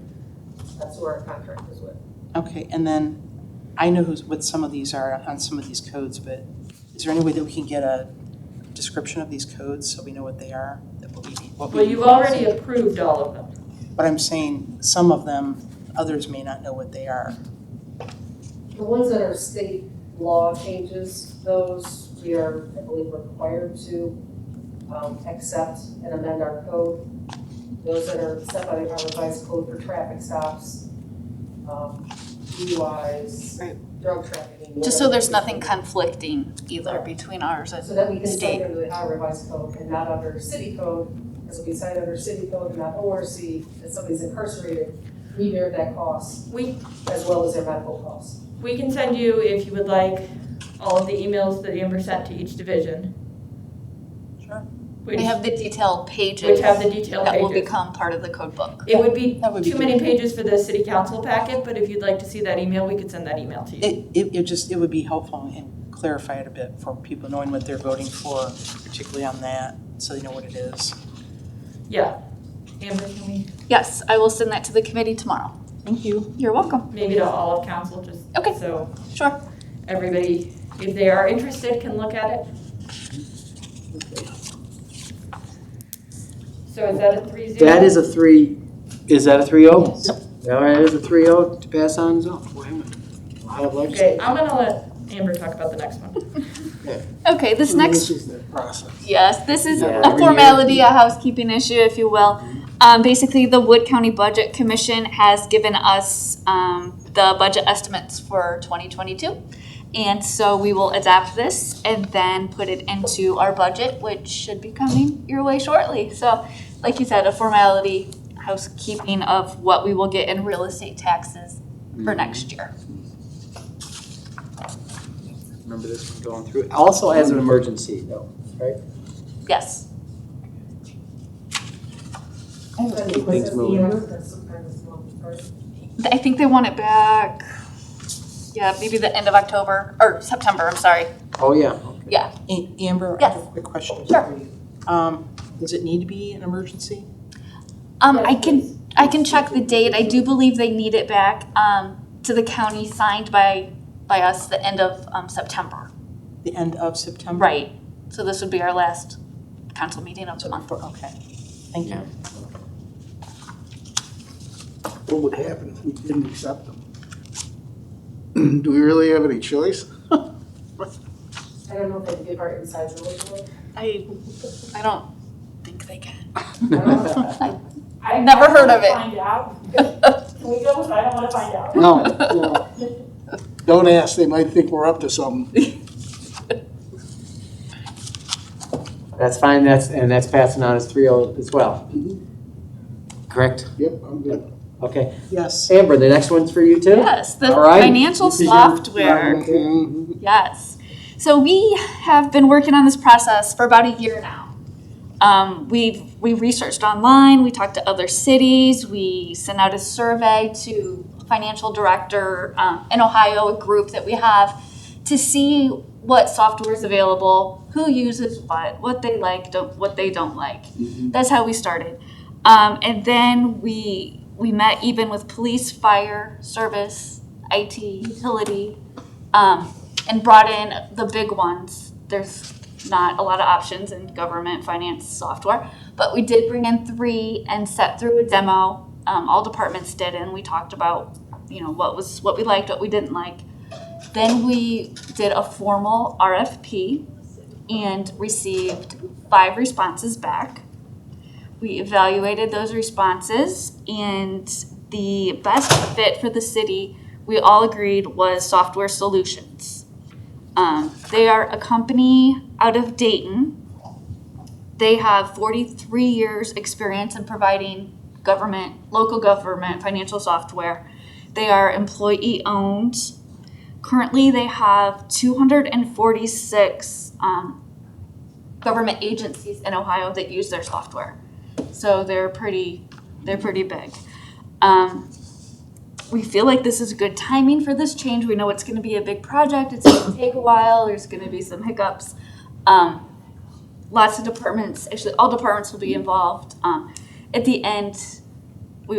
That's who our contract is with. Okay, and then I know what some of these are on some of these codes, but is there any way that we can get a description of these codes so we know what they are? Well, you've already approved all of them. But I'm saying some of them, others may not know what they are. The ones that are state law changes, those we are, I believe, required to accept and amend our code. Those that are set by our revised code for traffic stops, DUIs, drug trafficking. Just so there's nothing conflicting either between ours and so that we can state. cite under our revised code and not under city code, because if we cite under city code and not ORC, and somebody's incarcerated, rebear that cost We, as well as their medical costs. we can send you, if you would like, all of the emails that Amber sent to each division. Sure. Which, They have the detailed pages. which have the detailed that will pages. become part of the code book. It would be That would be too many good. pages for the city council packet, but if you'd like to see that email, we could send that email to you. It would be helpful and clarify it a bit for people knowing what they're voting for, particularly on that, so they know what it is. Yeah. Amber, can we, Yes, I will send that to the committee tomorrow. Thank you. You're welcome. maybe to all of council, just Okay. so Sure. everybody, if they are interested, can look at it. So is that a 3-0? That is a 3, is that a 3-0? All right, it is a 3-0 to pass on, so. Okay, I'm gonna let Amber talk about the next one. Okay, this next, is the process. yes, this is Yeah, a every formality, a housekeeping issue, if you will. Basically, the Wood County Budget Commission has given us the budget estimates for 2022. And so we will adapt this and then put it into our budget, which should be coming your way shortly. So, like you said, a formality, housekeeping of what we will get in real estate taxes for next year. Remember this one going through, also as an emergency though, right? Yes. Things moving. I think they want it back, yeah, maybe the end of October, or September, I'm sorry. Oh, yeah. Yeah. Amber, I Yes. have a quick question Sure. for you. Does it need to be an emergency? I can check the date. I do believe they need it back to the county, signed by us the end of September. The end of September? Right. So this would be our last council meeting of the month. Okay, thank you. What would happen if we didn't accept them? Do we really have any choice? I don't know if they can give our inside really. I don't think they can. I've never heard of it. Find out. Can we go? I don't want to find out. No. Don't ask, they might think we're up to something. That's fine, that's passing on as 3-0 as well. Correct? Yep, I'm good. Okay. Yes. Amber, the next one's for you too? Yes, the All right. financial This is your- software. Yes. So we have been working on this process for about a year now. We researched online, we talked to other cities, we sent out a survey to financial director in Ohio, a group that we have, to see what software is available, who uses what they like, what they don't like. That's how we started. And then we met even with police, fire, service, IT, utility, and brought in the big ones. There's not a lot of options in government finance software, but we did bring in 3 and set through a demo. All departments did, and we talked about, what we liked, what we didn't like. Then we did a formal RFP and received 5 responses back. We evaluated those responses, and the best fit for the city, we all agreed, was Software Solutions. They are a company out of Dayton. They have 43 years experience in providing local government financial software. They are employee owned. Currently, they have 246 government agencies in Ohio that use their software. So they're pretty big. We feel like this is good timing for this change. We know it's going to be a big project. It's going to take a while. There's going to be some hiccups. Lots of departments, actually all departments will be involved. At the end, there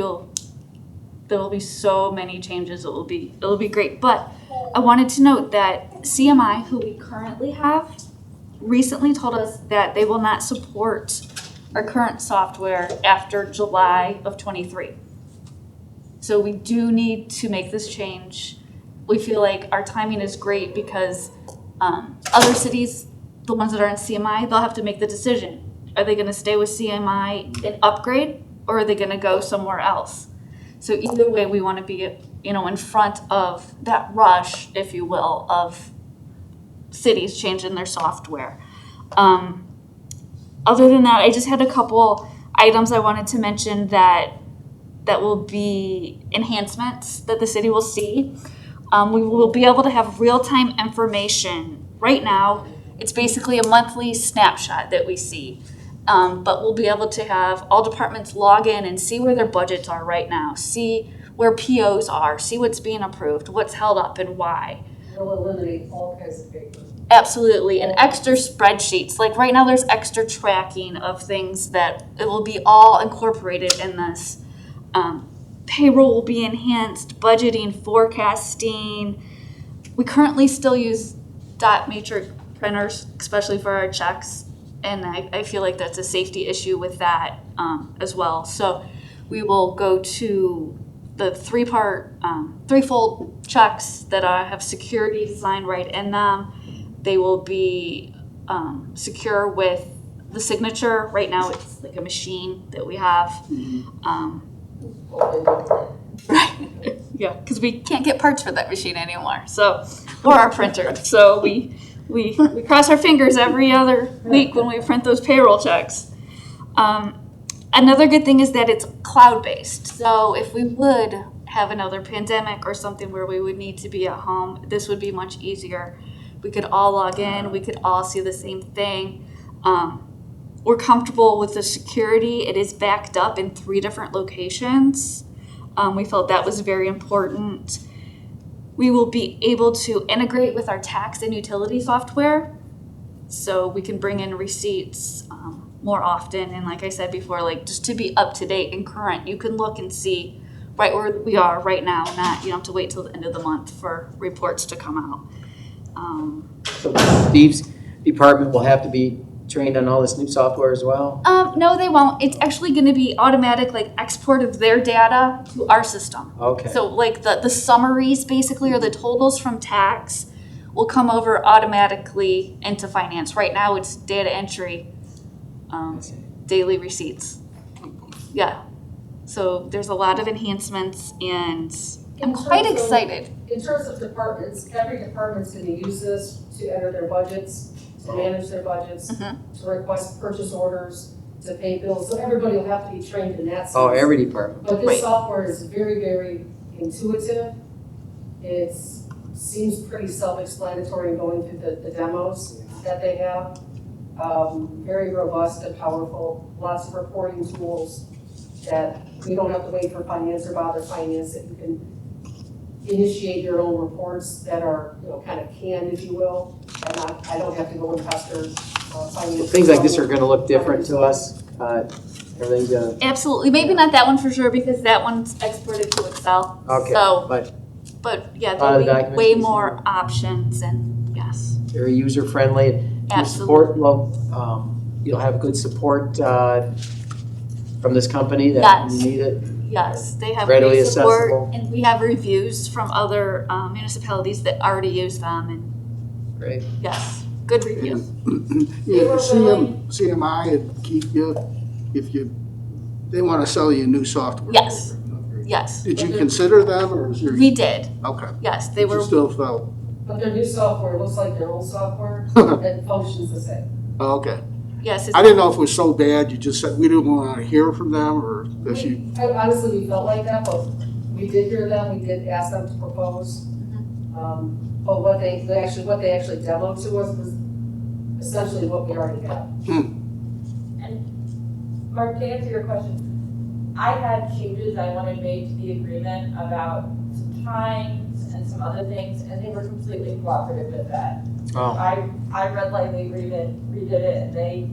will be so many changes. It will be great. But I wanted to note that CMI, who we currently have, recently told us that they will not support our current software after July of 23. So we do need to make this change. We feel like our timing is great because other cities, the ones that are in CMI, they'll have to make the decision. Are they going to stay with CMI and upgrade, or are they going to go somewhere else? So either way, we want to be, in front of that rush, if you will, of cities changing their software. Other than that, I just had a couple items I wanted to mention that that will be enhancements that the city will see. We will be able to have real-time information. Right now, it's basically a monthly snapshot that we see. But we'll be able to have all departments log in and see where their budgets are right now, see where POs are, see what's being approved, what's held up and why. It'll eliminate all kinds of paper. Absolutely, and extra spreadsheets. Like right now, there's extra tracking of things that it will be all incorporated in this. Payroll will be enhanced, budgeting, forecasting. We currently still use dot matrix printers, especially for our checks, and I feel like that's a safety issue with that as well. So we will go to the threefold checks that have security designed right in them. They will be secure with the signature. Right now, it's like a machine that we have. Right. Yeah, because we can't get parts for that machine anymore. So, or our printer. So we cross our fingers every other week when we print those payroll checks. Another good thing is that it's cloud-based. So if we would have another pandemic or something where we would need to be at home, this would be much easier. We could all log in. We could all see the same thing. We're comfortable with the security. It is backed up in 3 different locations. We felt that was very important. We will be able to integrate with our tax and utility software, so we can bring in receipts more often. And like I said before, like just to be up to date and current, you can look and see right where we are right now. Not you don't have to wait till the end of the month for reports to come out. So Steve's department will have to be trained on all this new software as well? No, they won't. It's actually going to be automatic, like export of their data to our system. Okay. So like the summaries basically, or the totals from tax will come over automatically into finance. Right now it's data entry, daily receipts. Yeah. So there's a lot of enhancements and I'm quite excited. In terms of departments, every department's going to use this to enter their budgets, to manage their budgets, to request purchase orders, to pay bills. So everybody will have to be trained in that sense. Oh, every department. But this software is very, very intuitive. It seems pretty self-explanatory in going through the demos that they have. Very robust and powerful. Lots of reporting tools that you don't have to wait for finance or bother finance. That you can initiate your own reports that are, kind of canned, if you will. And I don't have to go and pester finance. Things like this are going to look different to us. Everything's going to... Absolutely. Maybe not that one for sure because that one's exported to Excel. Okay. So, but yeah, there'll be way more options and yes. Very user-friendly. Absolutely. You'll have good support from this company that Yes. you need it. Yes, they have Readily great support, accessible. and we have reviews from other municipalities that already use them, and Great. yes, good reviews. Yeah, CMI would keep you if they want to sell you new software. Yes, yes. Did you consider them or is there? We did. Okay. Yes, they were. You still felt. But their new software looks like their old software and functions the same. Oh, okay. Yes. I didn't know if it was so bad you just said we didn't want to hear from them or if you. Honestly, we felt like that, but we did hear them. We did ask them to propose. But what they actually demoed to us was essentially what we already got. And Mark, to answer your question, I had changes I wanted made to the agreement about some times and some other things, and they were completely cooperative with that. Oh. I read like the agreement, redid it, and they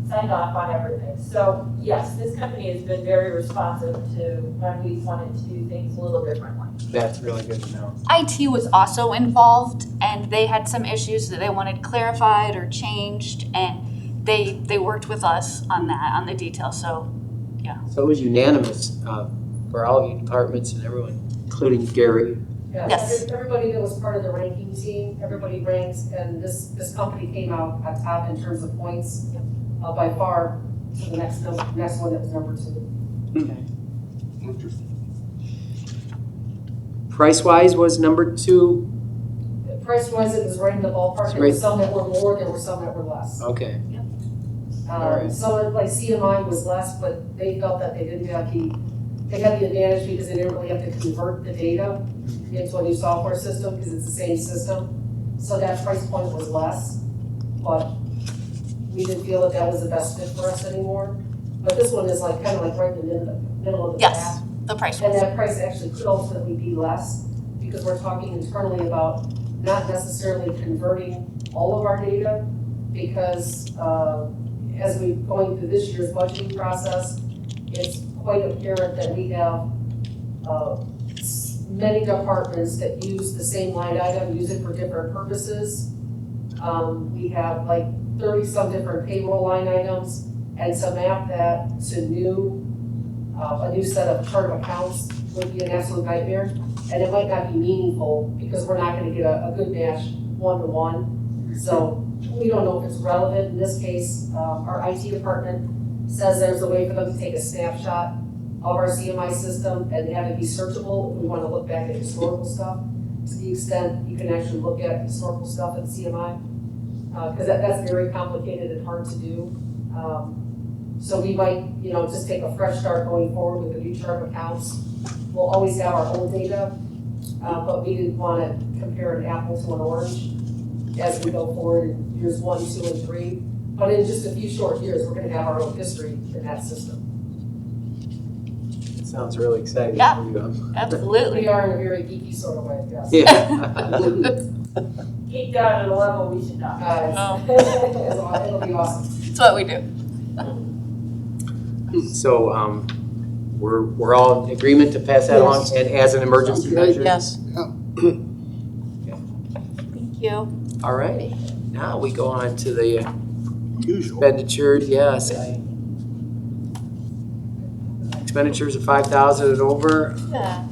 signed off on everything. So yes, this company has been very responsive to when we wanted to do things a little differently. That's really good to know. IT was also involved, and they had some issues that they wanted clarified or changed, and they worked with us on that, on the details. So, yeah. So it was unanimous for all of you departments and everyone, including Gary. Yeah, Yes. Everybody that was part of the ranking team, everybody ranks, and this company came out on top in terms of points by far to the next one that was number 2. Okay. Interesting. Price-wise was number 2. Price-wise, it was right in the ballpark. There were some that were more, there were some that were less. Okay. All right. Some like CMI was less, but they felt that they didn't have the they had the advantage because they didn't really have to convert the data into a new software system because it's the same system. So that price point was less, but we didn't feel that that was the best fit for us anymore. But this one is like, kind of like right in the middle of the Yes, path. the price And was. that price actually could ultimately be less because we're talking internally about not necessarily converting all of our data because as we're going through this year's budgeting process, it's quite apparent that we have many departments that use the same line item, use it for different purposes. We have like 30-some different payroll line items, and to map that to a new set of chart of accounts would be an absolute nightmare. And it might not be meaningful because we're not gonna get a good match one-to-one. So we don't know if it's relevant. In this case, our IT department says there's a way for them to take a snapshot of our CMI system and have it be searchable if we want to look back at historical stuff, to the extent you can actually look at historical stuff in CMI, because that's very complicated and hard to do. So we might, just take a fresh start going forward with a new chart of accounts. We'll always have our old data, but we didn't want to compare an apple to an orange as we go forward in years 1, 2, and 3. But in just a few short years, we're going to have our own history in that system. Sounds really exciting. Yeah. for you. Absolutely. We are in a very geeky sort of way, yes. Yeah. Geek down at a level we should not. It'll be awesome. That's what we do. So, we're all in agreement to pass that along and as an emergency measure? Yes. Okay. Thank you. All righty. Now we go on to the Usual. expenditures, yes. Expenditures of 5,000 and over. Yeah.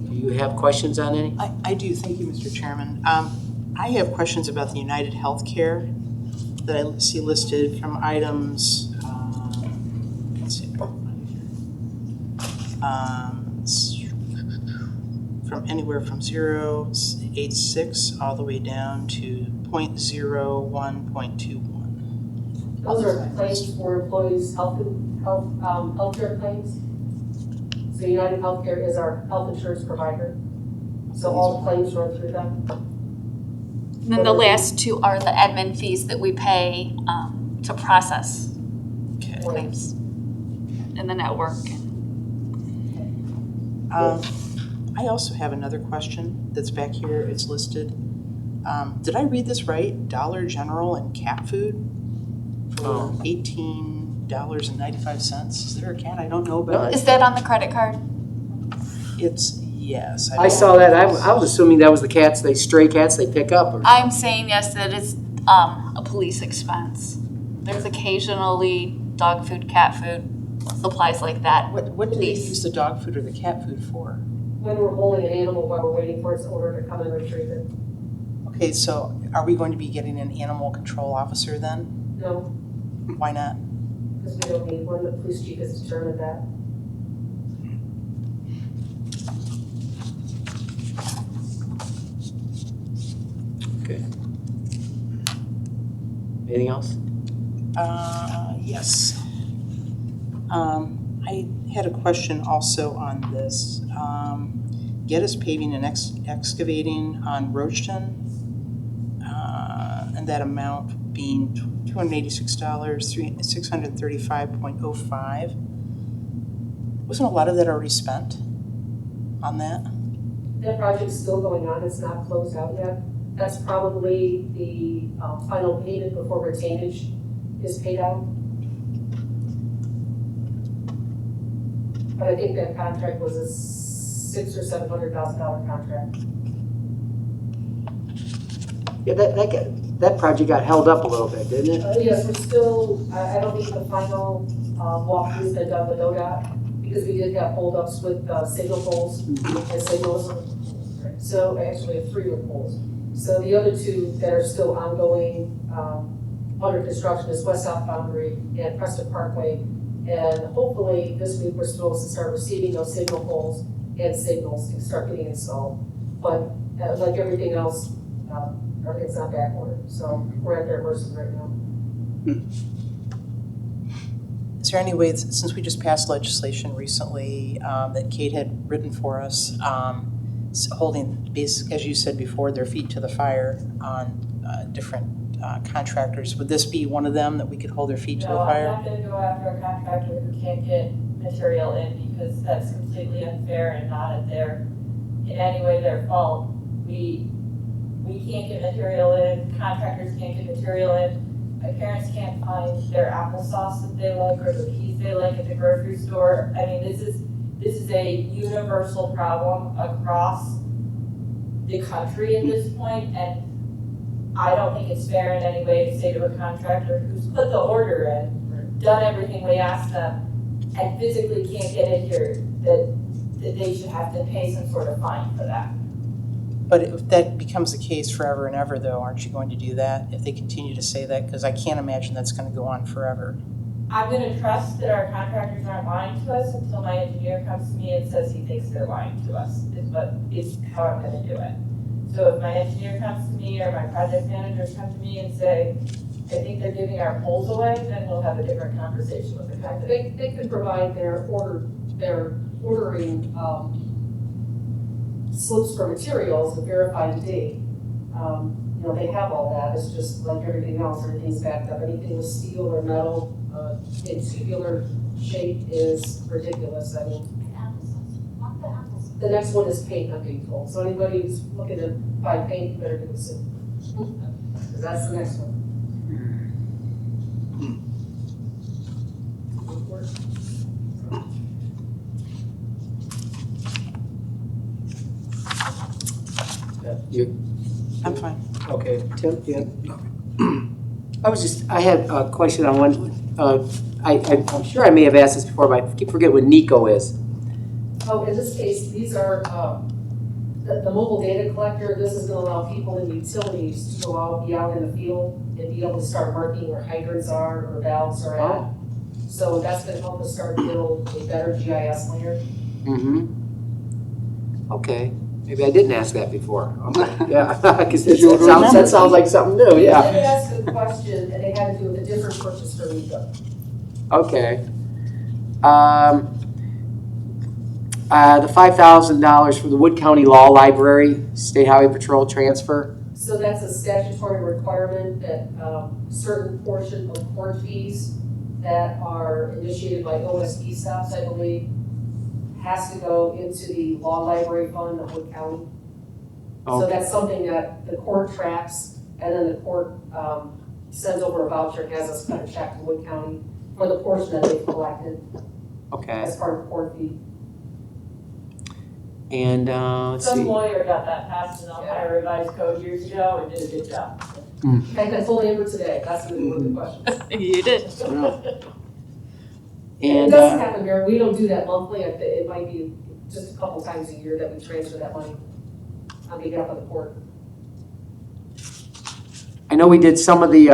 Do you have questions on any? I do, thank you, Mr. Chairman. I have questions about the United Healthcare that I see listed from items, let's see, from anywhere from 0.86 all the way down to 0.01, 0.21. Those are claims for employees' healthcare claims. So United Healthcare is our health insurance provider. So all the claims run through them. And then the last two are the admin fees that we pay to process claims in the network. I also have another question that's back here. It's listed. Did I read this right? Dollar General and cat food for $18.95. Is there a cat I don't know about? Is that on the credit card? It's, yes. I saw that. I was assuming that was the stray cats they pick up. Or I'm saying yes, that it's a police expense. There's occasionally dog food, cat food, supplies like that. What do they use the dog food or the cat food for? When we're holding an animal while we're waiting for its owner to come and retrieve it. Okay, so are we going to be getting an animal control officer then? No, Why not? because we don't need one. The police chief has determined that. Okay. Anything else? Yes. I had a question also on this. Geddes Paving and Excavating on Roachton, and that amount being $286, $635.05. Wasn't a lot of that already spent on that? That project's still going on. It's not closed out yet. That's probably the final payment before retainage is paid out. But I think that contract was a $600,000 or $700,000 contract. Yeah, that project got held up a little bit, didn't it? Yes, we're still, I don't think the final walkthrough's been done with ODOT because we did have holdups with signal poles and signals. So actually have 3 with poles. So the other 2 that are still ongoing under construction is West South Boundary and Preston Parkway. And hopefully this week we're supposed to start receiving those signal poles and signals and start getting installed. But like everything else, everything's not back ordered. So we're at their mercy right now. Is there any way, since we just passed legislation recently that Kate had written for us, holding, as you said before, their feet to the fire on different contractors, would this be one of them that we could hold their feet to the fire? No, I'm not gonna go after a contractor who can't get material in because that's completely unfair and not in any way their fault. We can't get material in, contractors can't get material in, my parents can't find their applesauce that they like or the peas they like at the grocery store. I mean, this is a universal problem across the country at this point, and I don't think it's fair in any way to say to a contractor who's put the order in, done everything we asked them, and physically can't get in here, that they should have to pay some sort of fine for that. But if that becomes the case forever and ever, though, aren't you going to do that if they continue to say that? Because I can't imagine that's going to go on forever. I'm gonna trust that our contractors aren't lying to us until my engineer comes to me and says he thinks they're lying to us, is how I'm gonna do it. So if my engineer comes to me or my project managers come to me and say, I think they're giving our poles away, then we'll have a different conversation with the company. They could provide their ordering slips for materials and verify the date. They have all that. It's just like everything else, everything's backed up. Anything with steel or metal in tubular shape is ridiculous. I mean, the next one is paint, I'm being told. So anybody who's looking to buy paint, you better do it soon. Because that's the next one. I'm fine. Okay, Tim, yeah. I had a question on one, I'm sure I may have asked this before, but I keep forgetting what NICO is. Oh, in this case, these are the mobile data collector. This is going to allow people in utilities to go out, be out in the field, and be able to start marking where hydrants are or valves are at. Oh. So that's going to help us start build a better GIS layer. Mm-hmm. Okay, maybe I didn't ask that before. Okay. Yeah, because that sounds like something new, yeah. They asked a question, and they had to do with a different purchase for NICO. Okay. The $5,000 for the Wood County Law Library, State Highway Patrol transfer. So that's a statutory requirement that certain portion of court fees that are initiated by OSP stops, I believe, has to go into the law library fund of Wood County. Okay. So that's something that the court tracks, and then the court sends over a voucher and has us cut a check to Wood County for the portion that they've collected. Okay. As part of court fee. And let's see. Some lawyer got that passed in Ohio Revised Code years ago and did a good job. In fact, I told Amber today, that's one of the questions. You did. And it doesn't happen very, we don't do that monthly. It might be just a couple times a year that we transfer that money on behalf of the court. I know we did some of the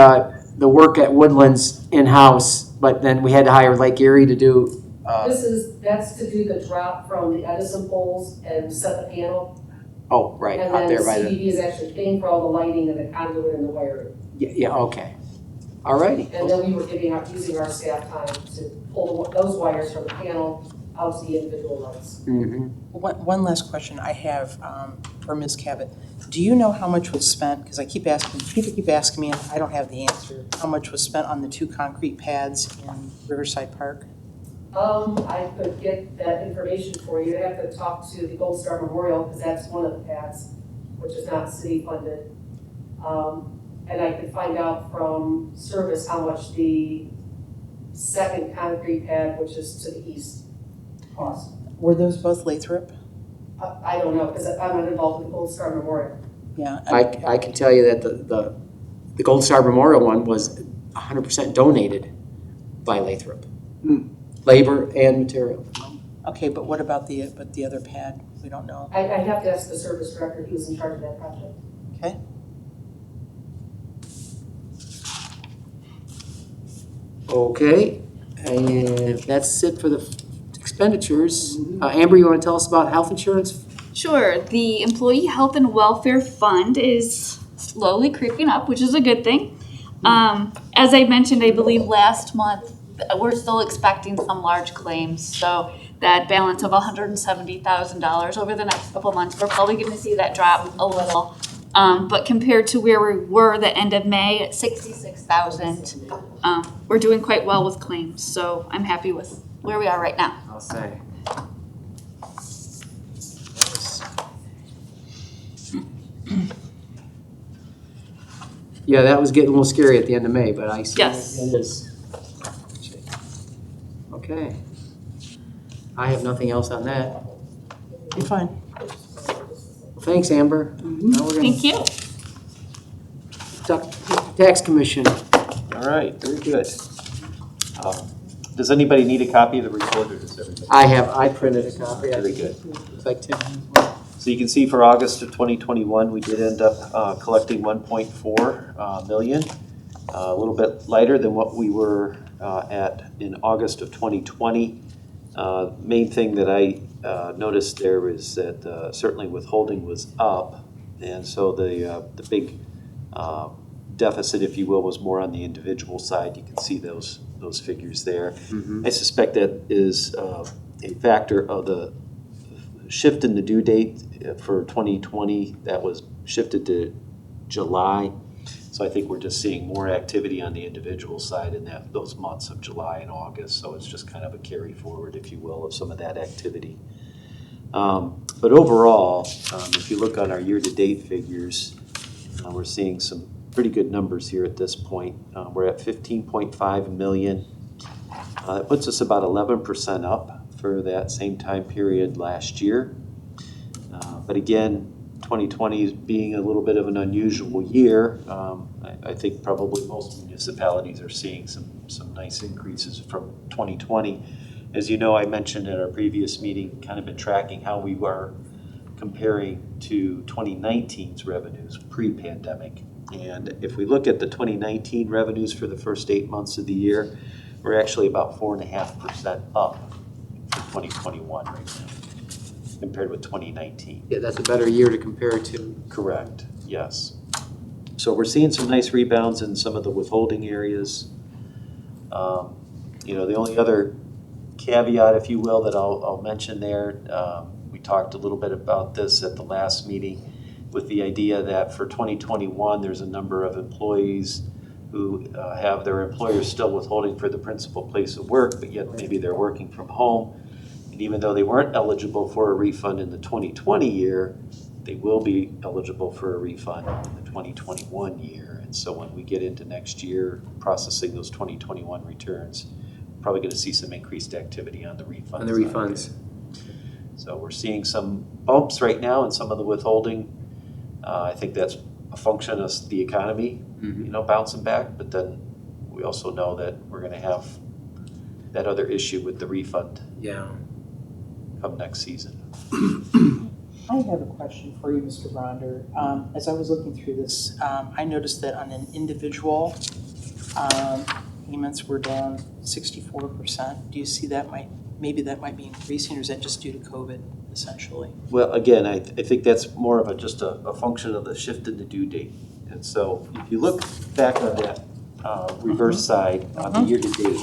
work at Woodlands in-house, but then we had to hire Lake Erie to do. That's to do the drop from the Edison poles and set the panel. Oh, right, out there by And then CDD is actually paying for all the lighting and the conduit and the wiring. Yeah, okay. All righty. And then we were using our staff time to pull those wires from the panel out to the individual lights. Mm-hmm. One last question I have for Ms. Cabot. Do you know how much was spent, because people keep asking me and I don't have the answer, how much was spent on the 2 concrete pads in Riverside Park? I could get that information for you. I have to talk to the Gold Star Memorial because that's one of the pads, which is not city funded. And I could find out from Service how much the second concrete pad, which is to the east, cost. Were those both Lathrop? I don't know because I'm not involved with the Gold Star Memorial. Yeah. I can tell you that the Gold Star Memorial one was 100% donated by Lathrop. Labor and material. Okay, but what about the other pad? We don't know. I'd have to ask the service director who's in charge of that project. Okay. Okay, and that's it for the expenditures. Amber, you want to tell us about health insurance? Sure. The Employee Health and Welfare Fund is slowly creeping up, which is a good thing. As I mentioned, I believe last month, we're still expecting some large claims. So that balance of $170,000 over the next couple months, we're probably going to see that drop a little. But compared to where we were the end of May at 66,000, we're doing quite well with claims. So I'm happy with where we are right now. I'll say. Yeah, that was getting a little scary at the end of May, but I see Yes. it is. Okay. I have nothing else on that. You're fine. Well, thanks, Amber. Now we're gonna Thank you. Tax Commission. All right, very good. Does anybody need a copy of the report, or does everybody? I printed a copy. Very good. It's like 10. So you can see for August of 2021, we did end up collecting 1.4 million, a little bit lighter than what we were at in August of 2020. Main thing that I noticed there is that certainly withholding was up, and so the big deficit, if you will, was more on the individual side. You can see those figures there. I suspect that is a factor of the shift in the due date for 2020 that was shifted to July. So I think we're just seeing more activity on the individual side in those months of July and August. So it's just kind of a carry forward, if you will, of some of that activity. But overall, if you look on our year-to-date figures, we're seeing some pretty good numbers here at this point. We're at 15.5 million. That puts us about 11% up for that same time period last year. But again, 2020 being a little bit of an unusual year, I think probably most municipalities are seeing some nice increases from 2020. As you know, I mentioned at our previous meeting, kind of been tracking how we were comparing to 2019's revenues pre-pandemic. And if we look at the 2019 revenues for the first 8 months of the year, we're actually about 4.5% up for 2021 right now, compared with 2019. Yeah, that's a better year to compare it to. Correct, yes. So we're seeing some nice rebounds in some of the withholding areas. The only other caveat, if you will, that I'll mention there, we talked a little bit about this at the last meeting with the idea that for 2021, there's a number of employees who have their employers still withholding for the principal place of work, but yet maybe they're working from home. And even though they weren't eligible for a refund in the 2020 year, they will be eligible for a refund in the 2021 year. And so when we get into next year processing those 2021 returns, we're probably going to see some increased activity on the refunds. On the refunds. So we're seeing some bumps right now in some of the withholding. I think that's a function of the economy, bouncing back. But then we also know that we're going to have that other issue with the refund. Yeah. Come next season. I have a question for you, Mr. Bronder. As I was looking through this, I noticed that on an individual, payments were down 64%. Do you see that maybe that might be increasing, or is that just due to COVID, essentially? Well, again, I think that's more of just a function of the shift in the due date. And so if you look back on that reverse side on the year-to-date,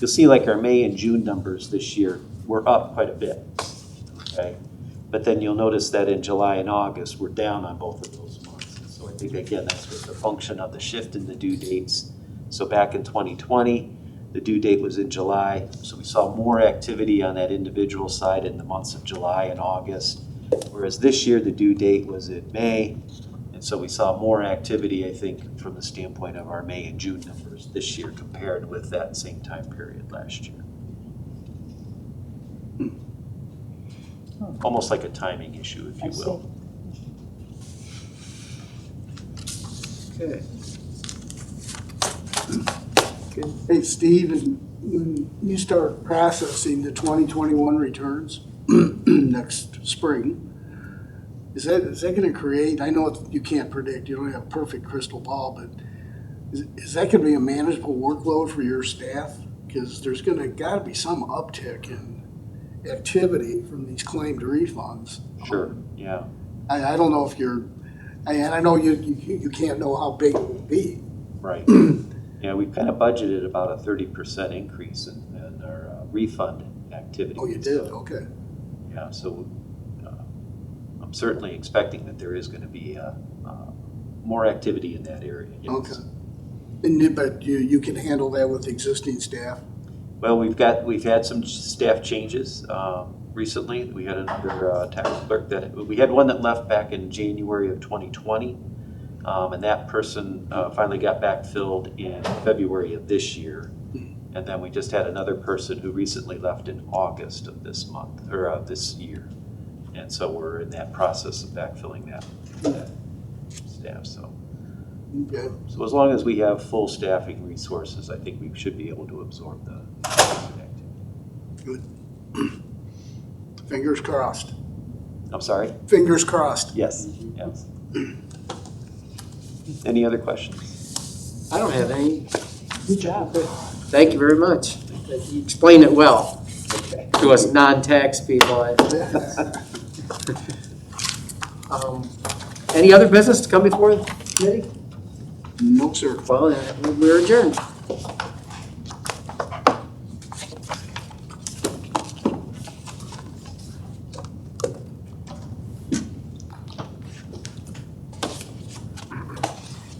you'll see like our May and June numbers this year were up quite a bit, okay? But then you'll notice that in July and August, we're down on both of those months. So I think, again, that's just a function of the shift in the due dates. So back in 2020, the due date was in July, so we saw more activity on that individual side in the months of July and August, whereas this year the due date was in May, and so we saw more activity, I think, from the standpoint of our May and June numbers this year compared with that same time period last year. Almost like a timing issue, if you will. Okay. Hey, Steve, when you start processing the 2021 returns next spring, is that going to create, I know you can't predict, you don't have a perfect crystal ball, but is that going to be a manageable workload for your staff? Because there's got to be some uptick in activity from these claimed refunds. Sure, yeah. I don't know if and I know you can't know how big it will be. Right. Yeah, we've kind of budgeted about a 30% increase in our refund activity. Oh, you did, okay. Yeah, so I'm certainly expecting that there is going to be more activity in that area. Yes. Okay. But you can handle that with existing staff? Well, we've had some staff changes recently. We had another tax clerk we had one that left back in January of 2020, and that person finally got backfilled in February of this year. And then we just had another person who recently left in August of this month, or this year. And so we're in that process of backfilling that staff, so. Okay. So as long as we have full staffing resources, I think we should be able to absorb the activity. Good. Fingers crossed. I'm sorry? Fingers crossed. Yes, yes. Any other questions? I don't have any. Good job. Thank you very much. You explained it well to us non-tax people. Any other business to come before the committee? No, sir. Well, we're adjourned.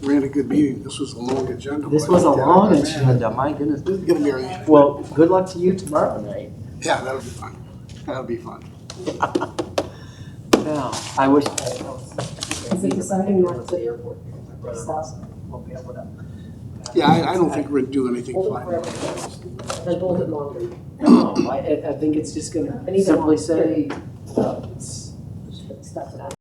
We had a good meeting. This was a long agenda. This was a long agenda, my goodness. This is gonna be a- Well, good luck to you tomorrow night. Yeah, that'll be fun. That'll be fun. Yeah, I wish. Is it deciding not to airport? Yeah, I don't think we're doing anything Hold it fun. forever. Then hold it longer. No, I think it's just gonna And even simply longer. say, Stuff it out.